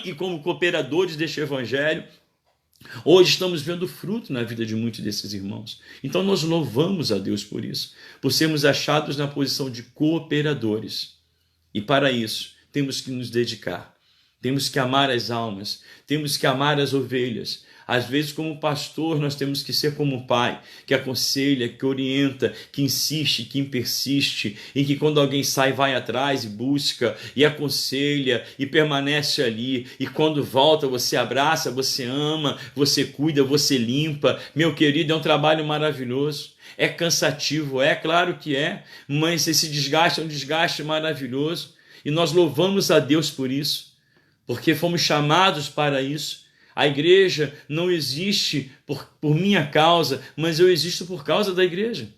e como cooperadores deste evangelho, hoje estamos vendo fruto na vida de muitos desses irmãos. Então nós louvamos a Deus por isso, por sermos achados na posição de cooperadores, e para isso temos que nos dedicar, temos que amar as almas, temos que amar as ovelhas. Às vezes, como pastor, nós temos que ser como um pai, que aconselha, que orienta, que insiste, que persiste, e que quando alguém sai, vai atrás e busca, e aconselha, e permanece ali, e quando volta, você abraça, você ama, você cuida, você limpa. Meu querido, é um trabalho maravilhoso. É cansativo, é claro que é, mas esse desgaste é um desgaste maravilhoso, e nós louvamos a Deus por isso, porque fomos chamados para isso. A igreja não existe por minha causa, mas eu existo por causa da igreja.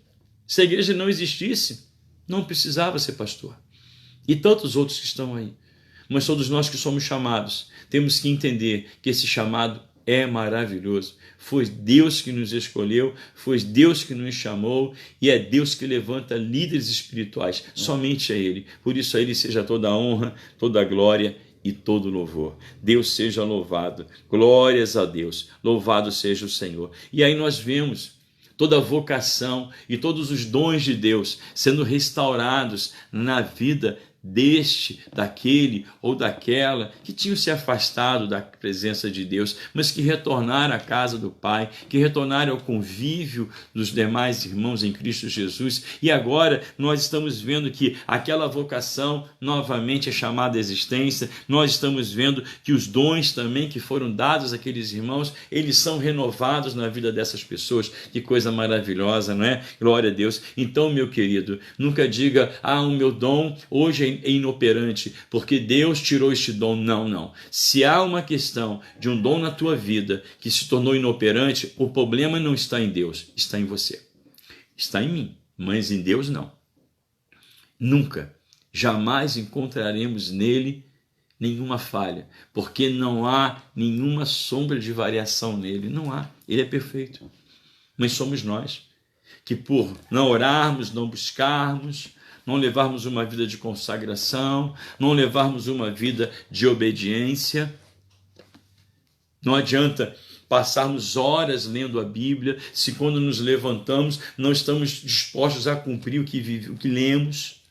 Se a igreja não existisse, não precisava ser pastor. E tantos outros que estão aí. Mas todos nós que somos chamados, temos que entender que esse chamado é maravilhoso. Foi Deus que nos escolheu, foi Deus que nos chamou e é Deus que levanta líderes espirituais. Somente a Ele. Por isso a Ele seja toda a honra, toda a glória e todo o louvor. Deus seja louvado. Glórias a Deus. Louvado seja o Senhor. E aí nós vemos toda a vocação e todos os dons de Deus sendo restaurados na vida deste, daquele ou daquela que tinham se afastado da presença de Deus, mas que retornaram à casa do Pai, que retornaram ao convívio dos demais irmãos em Cristo Jesus. E agora nós estamos vendo que aquela vocação novamente é chamada à existência. Nós estamos vendo que os dons também que foram dados àqueles irmãos, eles são renovados na vida dessas pessoas. Que coisa maravilhosa, não é? Glória a Deus. Então, meu querido, nunca diga, o meu dom hoje é inoperante, porque Deus tirou este dom. Não, não. Se há uma questão de um dom na tua vida que se tornou inoperante, o problema não está em Deus, está em você. Está em mim, mas em Deus não. Nunca, jamais encontraremos nele nenhuma falha, porque não há nenhuma sombra de variação nele. Não há. Ele é perfeito. Mas somos nós que, por não orarmos, não buscarmos, não levarmos uma vida de consagração, não levarmos uma vida de obediência. Não adianta passarmos horas lendo a Bíblia, se quando nos levantamos não estamos dispostos a cumprir o que lemos.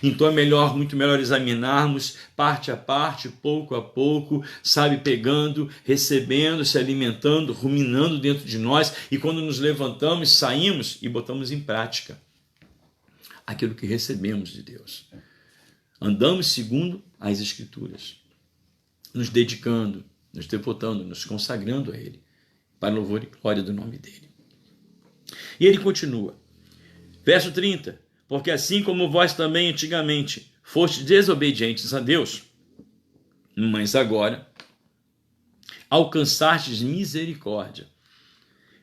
Então é melhor, muito melhor examinarmos parte a parte, pouco a pouco, sabe, pegando, recebendo, se alimentando, ruminando dentro de nós, e quando nos levantamos, saímos e botamos em prática aquilo que recebemos de Deus. Andamos segundo as Escrituras, nos dedicando, nos devotando, nos consagrando a Ele, para louvor e glória do nome dEle. E ele continua, verso 30, porque assim como vós também antigamente fostes desobedientes a Deus, mas agora alcançastes misericórdia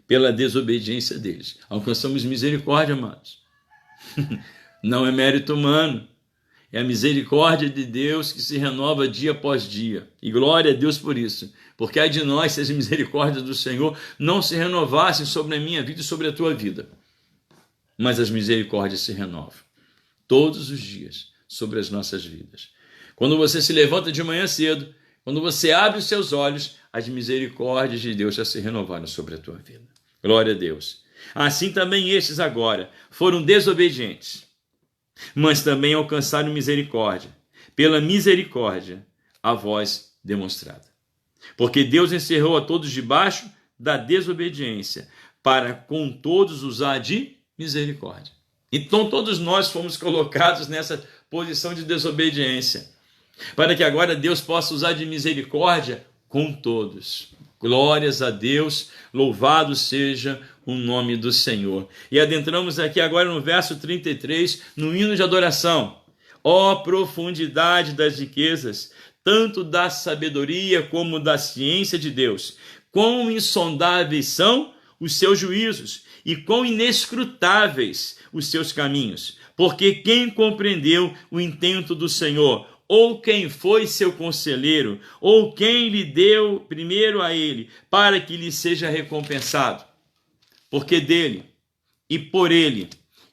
pela desobediência deles. Alcançamos misericórdia, amados. Não é mérito humano, é a misericórdia de Deus que se renova dia após dia. E glória a Deus por isso, porque ai de nós se as misericórdias do Senhor não se renovassem sobre a minha vida e sobre a tua vida. Mas as misericórdias se renovam todos os dias sobre as nossas vidas. Quando você se levanta de manhã cedo, quando você abre os seus olhos, as misericórdias de Deus já se renovaram sobre a tua vida. Glória a Deus. Assim também estes agora foram desobedientes, mas também alcançaram misericórdia, pela misericórdia a vós demonstrada. Porque Deus encerrou a todos debaixo da desobediência, para com todos usar de misericórdia. Então todos nós fomos colocados nessa posição de desobediência, para que agora Deus possa usar de misericórdia com todos. Glórias a Deus, louvado seja o nome do Senhor. E adentramos aqui agora no verso 33, no hino de adoração. Ó profundidade das riquezas, tanto da sabedoria como da ciência de Deus, quão insondáveis são os seus juízos e quão inescrutáveis os seus caminhos. Porque quem compreendeu o intento do Senhor, ou quem foi seu conselheiro, ou quem lhe deu primeiro a ele, para que lhe seja recompensado? Porque dele, e por ele,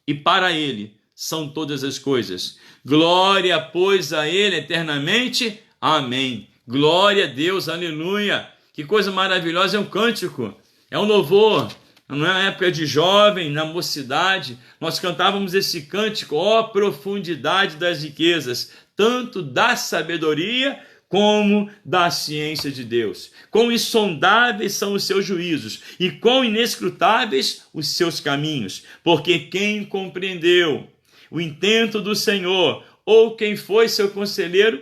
e para ele, são todas as coisas. Glória, pois, a ele eternamente. Amém. Glória a Deus, aleluia. Que coisa maravilhosa, é um cântico, é um louvor. Na época de jovem, na mocidade, nós cantávamos esse cântico, ó profundidade das riquezas, tanto da sabedoria como da ciência de Deus. Quão insondáveis são os seus juízos e quão inescrutáveis os seus caminhos. Porque quem compreendeu o intento do Senhor, ou quem foi seu conselheiro,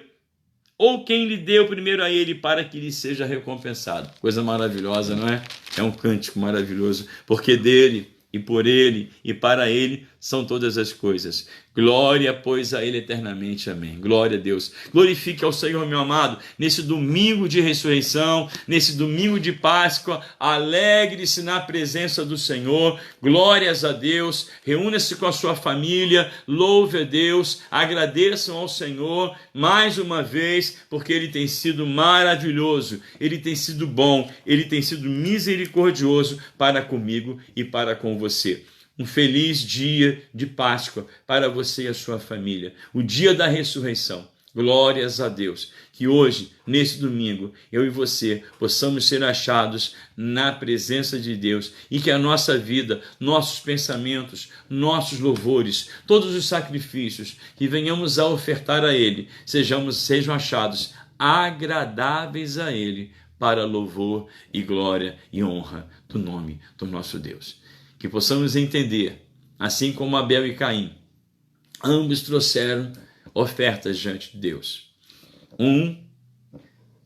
ou quem lhe deu primeiro a ele para que lhe seja recompensado. Coisa maravilhosa, não é? É um cântico maravilhoso, porque dele, e por ele, e para ele, são todas as coisas. Glória, pois, a Ele eternamente. Amém. Glória a Deus. Glorifique ao Senhor, meu amado, nesse domingo de ressurreição, nesse domingo de Páscoa. Alegre-se na presença do Senhor. Glórias a Deus. Reúna-se com a sua família. Louve a Deus. Agradeçam ao Senhor mais uma vez, porque Ele tem sido maravilhoso. Ele tem sido bom. Ele tem sido misericordioso para comigo e para com você. Um feliz dia de Páscoa para você e a sua família. O dia da ressurreição. Glórias a Deus. Que hoje, nesse domingo, eu e você possamos ser achados na presença de Deus e que a nossa vida, nossos pensamentos, nossos louvores, todos os sacrifícios que venhamos a ofertar a Ele, sejam achados agradáveis a Ele para louvor e glória e honra do nome do nosso Deus. Que possamos entender, assim como Abel e Caim, ambos trouxeram ofertas diante de Deus.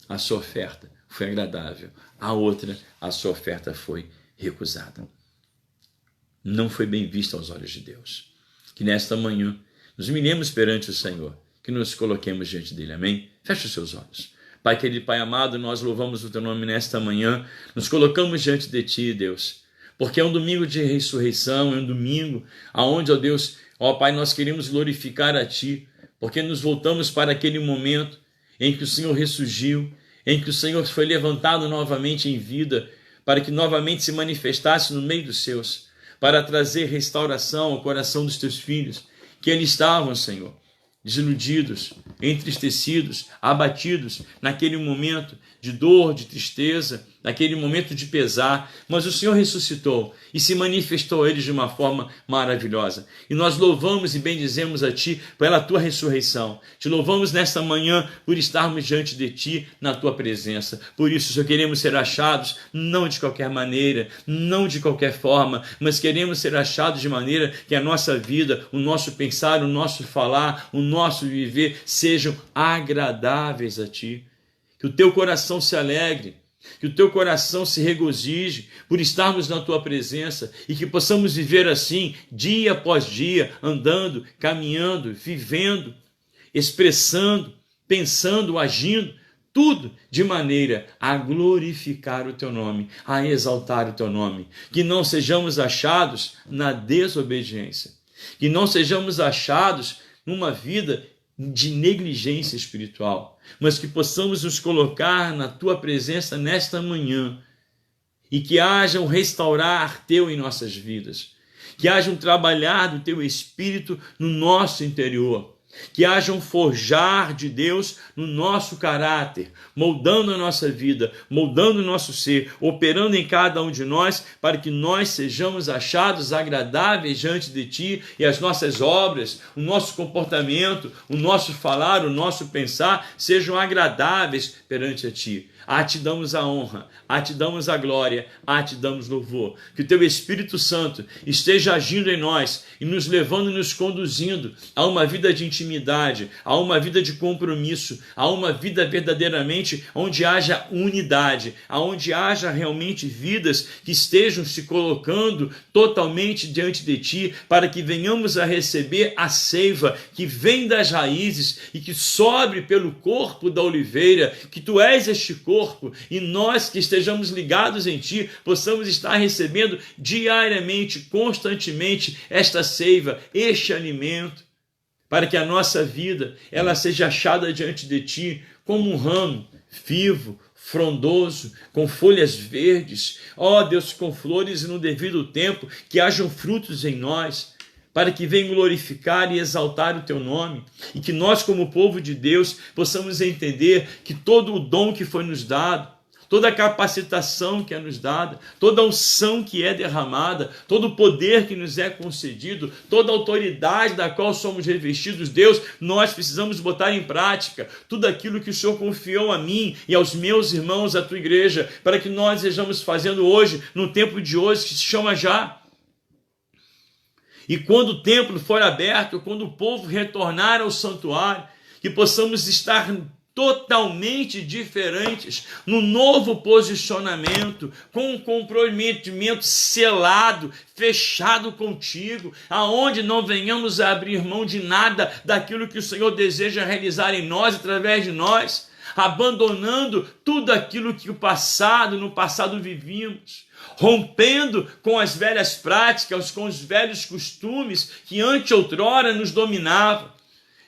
A sua oferta foi agradável, a outra, a sua oferta foi recusada. Não foi bem vista aos olhos de Deus. Que nesta manhã nos humilhemos perante o Senhor, que nos coloquemos diante dele. Amém? Feche os seus olhos. Pai querido, Pai amado, nós louvamos o teu nome nesta manhã, nos colocamos diante de ti, Deus. Porque é um domingo de ressurreição, é um domingo onde, ó Deus, ó Pai, nós queremos glorificar a Ti, porque nos voltamos para aquele momento em que o Senhor ressurgiu, em que o Senhor foi levantado novamente em vida, para que novamente se manifestasse no meio dos seus, para trazer restauração ao coração dos Teus filhos, que eles estavam, Senhor, desiludidos, entristecidos, abatidos, naquele momento de dor, de tristeza, naquele momento de pesar, mas o Senhor ressuscitou e se manifestou a eles de uma forma maravilhosa. E nós louvamos e bendizemos a Ti pela Tua ressurreição. Te louvamos nesta manhã por estarmos diante de Ti na Tua presença. Por isso, Senhor, queremos ser achados, não de qualquer maneira, não de qualquer forma, mas queremos ser achados de maneira que a nossa vida, o nosso pensar, o nosso falar, o nosso viver sejam agradáveis a Ti. Que o Teu coração se alegre, que o Teu coração se regozije por estarmos na Tua presença e que possamos viver assim, dia após dia, andando, caminhando, vivendo, expressando, pensando, agindo, tudo de maneira a glorificar o Teu nome, a exaltar o Teu nome. Que não sejamos achados na desobediência, que não sejamos achados numa vida de negligência espiritual, mas que possamos nos colocar na Tua presença nesta manhã e que haja um restaurar Teu em nossas vidas, que haja um trabalhar do Teu Espírito no nosso interior, que haja um forjar de Deus no nosso caráter, moldando a nossa vida, moldando o nosso ser, operando em cada um de nós, para que nós sejamos achados agradáveis diante de Ti e as nossas obras, o nosso comportamento, o nosso falar, o nosso pensar sejam agradáveis perante a Ti. A Ti damos a honra, a Ti damos a glória, a Ti damos louvor. Que o Teu Espírito Santo esteja agindo em nós e nos levando e nos conduzindo a uma vida de intimidade, a uma vida de compromisso, a uma vida verdadeiramente onde haja unidade, onde haja realmente vidas que estejam se colocando totalmente diante de Ti, para que venhamos a receber a seiva que vem das raízes e que sobre pelo corpo da oliveira, que Tu és este corpo, e nós que estejamos ligados em Ti, possamos estar recebendo diariamente, constantemente, esta seiva, este alimento, para que a nossa vida ela seja achada diante de Ti como um ramo vivo, frondoso, com folhas verdes, ó Deus, com flores e no devido tempo, que hajam frutos em nós, para que venha glorificar e exaltar o Teu nome, e que nós, como povo de Deus, possamos entender que todo o dom que foi nos dado, toda a capacitação que é nos dada, toda a unção que é derramada, todo o poder que nos é concedido, toda a autoridade da qual somos revestidos, Deus, nós precisamos botar em prática tudo aquilo que o Senhor confiou a mim e aos meus irmãos, à Tua igreja, para que nós estejamos fazendo hoje, no tempo de hoje, que se chama já. E quando o templo for aberto, quando o povo retornar ao santuário, que possamos estar totalmente diferentes, no novo posicionamento, com um comprometimento selado, fechado contigo, aonde não venhamos a abrir mão de nada daquilo que o Senhor deseja realizar em nós, através de nós, abandonando tudo aquilo que no passado vivíamos, rompendo com as velhas práticas, com os velhos costumes que outrora nos dominavam,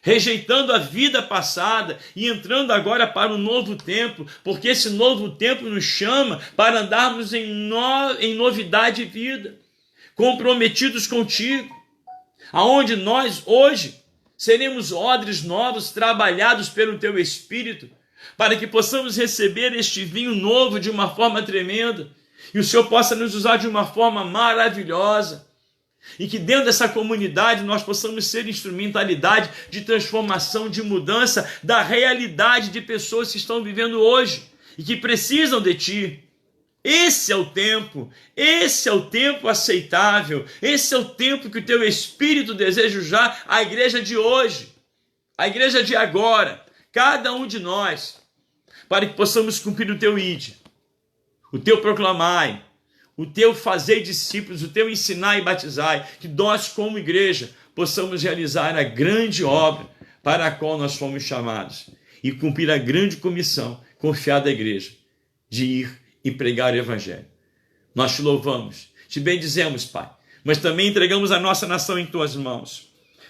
rejeitando a vida passada e entrando agora para um novo tempo, porque esse novo tempo nos chama para andarmos em novidade de vida, comprometidos contigo, aonde nós hoje seremos odres novos, trabalhados pelo teu Espírito, para que possamos receber este vinho novo de uma forma tremenda, e o Senhor possa nos usar de uma forma maravilhosa, e que dentro dessa comunidade nós possamos ser instrumentalidade de transformação, de mudança da realidade de pessoas que estão vivendo hoje e que precisam de Ti. Esse é o tempo aceitável, esse é o tempo que o Teu Espírito deseja usar a igreja de hoje, a igreja de agora, cada um de nós, para que possamos cumprir o Teu ide, o Teu proclamai, o Teu fazei discípulos, o Teu ensinar e batizai, que nós como igreja possamos realizar a grande obra para a qual nós fomos chamados e cumprir a grande comissão confiada à igreja de ir e pregar o Evangelho. Nós Te louvamos, Te bendizemos, Pai, mas também entregamos a nossa nação em Tuas mãos.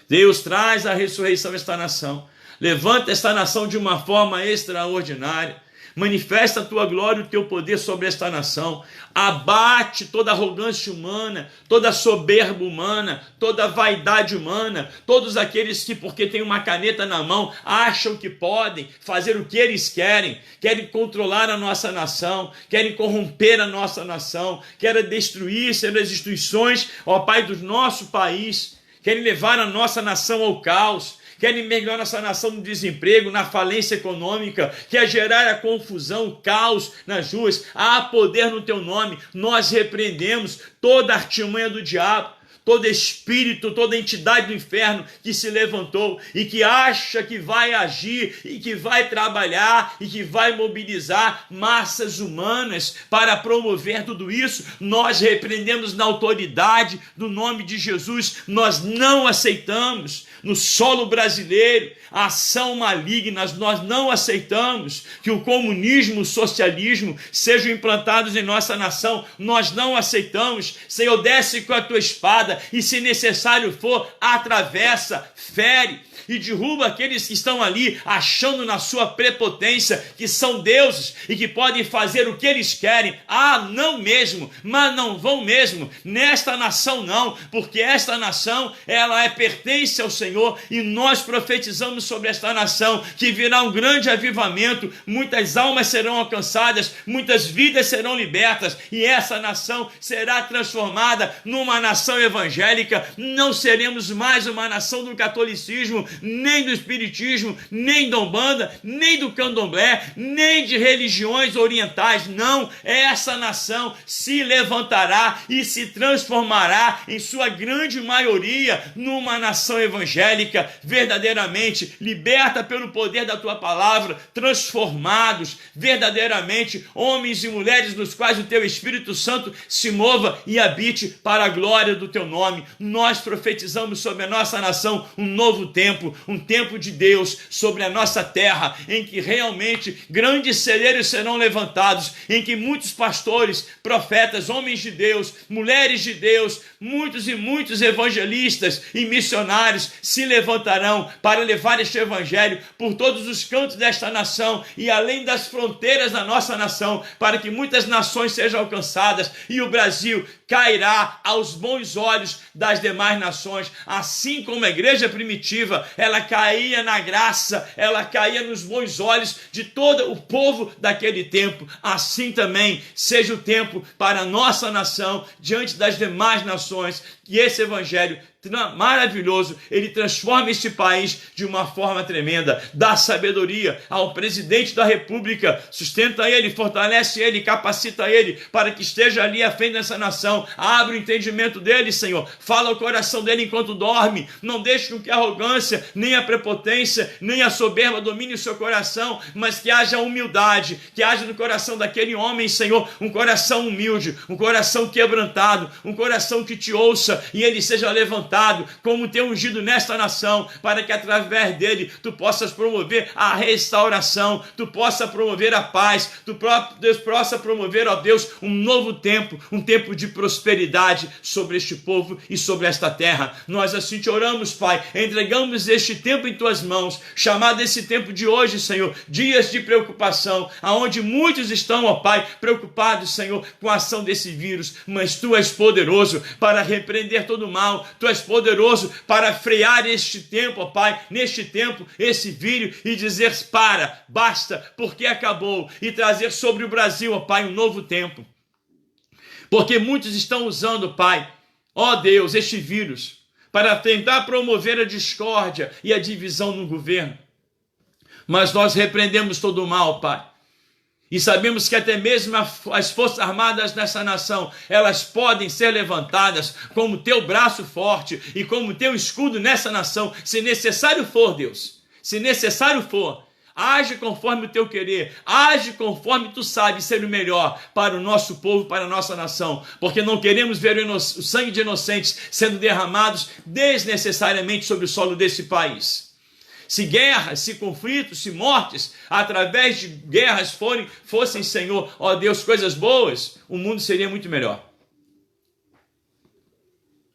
Deus, traz a ressurreição a esta nação, levanta esta nação de uma forma extraordinária, manifesta a Tua glória e o Teu poder sobre esta nação, abate toda arrogância humana, toda soberba humana, toda vaidade humana, todos aqueles que, porque têm uma caneta na mão, acham que podem fazer o que eles querem controlar a nossa nação, querem corromper a nossa nação, querem destruir as instituições, ó Pai, do nosso país, querem levar a nossa nação ao caos, querem mergulhar nossa nação no desemprego, na falência econômica, quer gerar a confusão, o caos nas ruas. Há poder no Teu nome. Nós repreendemos toda a artimanha do diabo, todo espírito, toda entidade do inferno que se levantou e que acha que vai agir e que vai trabalhar e que vai mobilizar massas humanas para promover tudo isso. Nós repreendemos na autoridade do nome de Jesus. Nós não aceitamos no solo brasileiro a ação maligna. Nós não aceitamos que o comunismo, o socialismo sejam implantados em nossa nação. Nós não aceitamos. Senhor, desce com a Tua espada e, se necessário for, atravessa, fere e derruba aqueles que estão ali achando na sua prepotência que são deuses e que podem fazer o que eles querem. Não mesmo, mas não vão mesmo. Nesta nação não, porque esta nação, ela pertence ao Senhor, e nós profetizamos sobre esta nação que virá um grande avivamento, muitas almas serão alcançadas, muitas vidas serão libertas, e essa nação será transformada numa nação evangélica. Não seremos mais uma nação do catolicismo, nem do espiritismo, nem da Umbanda, nem do candomblé, nem de religiões orientais. Não, essa nação se levantará e se transformará em sua grande maioria numa nação evangélica, verdadeiramente liberta pelo poder da Tua palavra, transformados, verdadeiramente homens e mulheres nos quais o Teu Espírito Santo se mova e habite para a glória do Teu nome. Nós profetizamos sobre a nossa nação um novo tempo, um tempo de Deus sobre a nossa terra, em que realmente grandes celeiros serão levantados, em que muitos pastores, profetas, homens de Deus, mulheres de Deus, muitos e muitos evangelistas e missionários se levantarão para levar este evangelho por todos os cantos desta nação e além das fronteiras da nossa nação, para que muitas nações sejam alcançadas e o Brasil cairá aos bons olhos das demais nações, assim como a igreja primitiva, ela caía na graça, ela caía nos bons olhos de todo o povo daquele tempo. Assim também seja o tempo para a nossa nação, diante das demais nações, que esse evangelho maravilhoso, ele transforma este país de uma forma tremenda, dá sabedoria ao presidente da República, sustenta ele, fortalece ele, capacita ele para que esteja ali à frente dessa nação, abre o entendimento dele, Senhor, fala o coração dele enquanto dorme, não deixe com que a arrogância, nem a prepotência, nem a soberba domine o seu coração, mas que haja humildade, que haja no coração daquele homem, Senhor, um coração humilde, um coração quebrantado, um coração que te ouça e ele seja levantado como teu ungido nesta nação, para que através dele tu possas promover a restauração, tu possa promover a paz, tu Deus possa promover, ó Deus, um novo tempo, um tempo de prosperidade sobre este povo e sobre esta terra. Nós assim te oramos, Pai, entregamos este tempo em tuas mãos, chamado esse tempo de hoje, Senhor, dias de preocupação, aonde muitos estão, ó Pai, preocupados, Senhor, com a ação desse vírus, mas tu és poderoso para repreender todo o mal, tu és poderoso para frear este tempo, ó Pai, neste tempo, esse vírus e dizer para, basta, porque acabou, e trazer sobre o Brasil, ó Pai, um novo tempo. Porque muitos estão usando, Pai, ó Deus, este vírus para tentar promover a discórdia e a divisão no governo. Mas nós repreendemos todo o mal, Pai. E sabemos que até mesmo as forças armadas nessa nação, elas podem ser levantadas como teu braço forte e como teu escudo nessa nação, se necessário for, Deus. Se necessário for, age conforme o teu querer, age conforme tu sabes ser o melhor para o nosso povo, para a nossa nação, porque não queremos ver o sangue de inocentes sendo derramados desnecessariamente sobre o solo desse país. Se guerras, se conflitos, se mortes, através de guerras fossem, Senhor, ó Deus, coisas boas, o mundo seria muito melhor.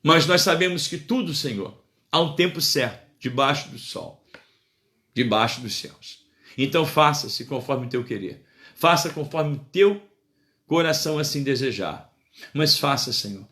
Mas nós sabemos que tudo, Senhor, há um tempo certo, debaixo do sol, debaixo dos céus. Então faça-se conforme o teu querer. Faça conforme o teu coração assim desejar. Mas faça, Senhor,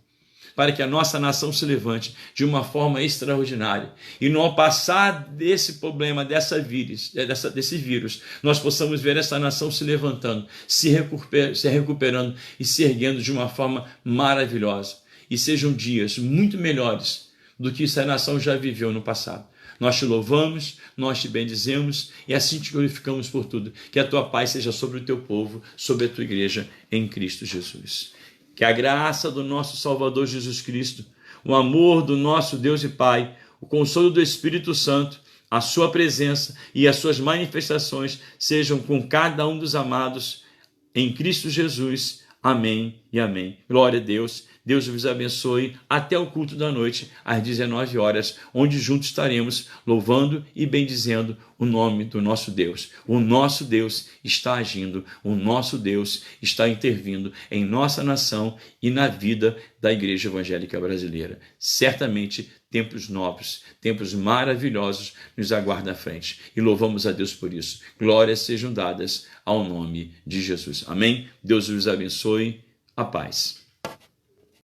para que a nossa nação se levante de uma forma extraordinária. E no passar desse problema, desse vírus, nós possamos ver essa nação se levantando, se recuperando e se erguendo de uma forma maravilhosa. E sejam dias muito melhores do que essa nação já viveu no passado. Nós te louvamos, nós te bendizemos e assim te glorificamos por tudo. Que a tua paz seja sobre o teu povo, sobre a tua igreja, em Cristo Jesus. Que a graça do nosso Salvador Jesus Cristo, o amor do nosso Deus e Pai, o consolo do Espírito Santo, a sua presença e as suas manifestações sejam com cada um dos amados em Cristo Jesus. Amém e amém. Glória a Deus. Deus vos abençoe até o culto da noite, às 19 horas, onde juntos estaremos louvando e bendizendo o nome do nosso Deus. O nosso Deus está agindo, o nosso Deus está intervindo em nossa nação e na vida da Igreja Evangélica Brasileira. Certamente, tempos novos, tempos maravilhosos nos aguardam à frente. E louvamos a Deus por isso. Glórias sejam dadas ao nome de Jesus. Amém? Deus vos abençoe. A paz.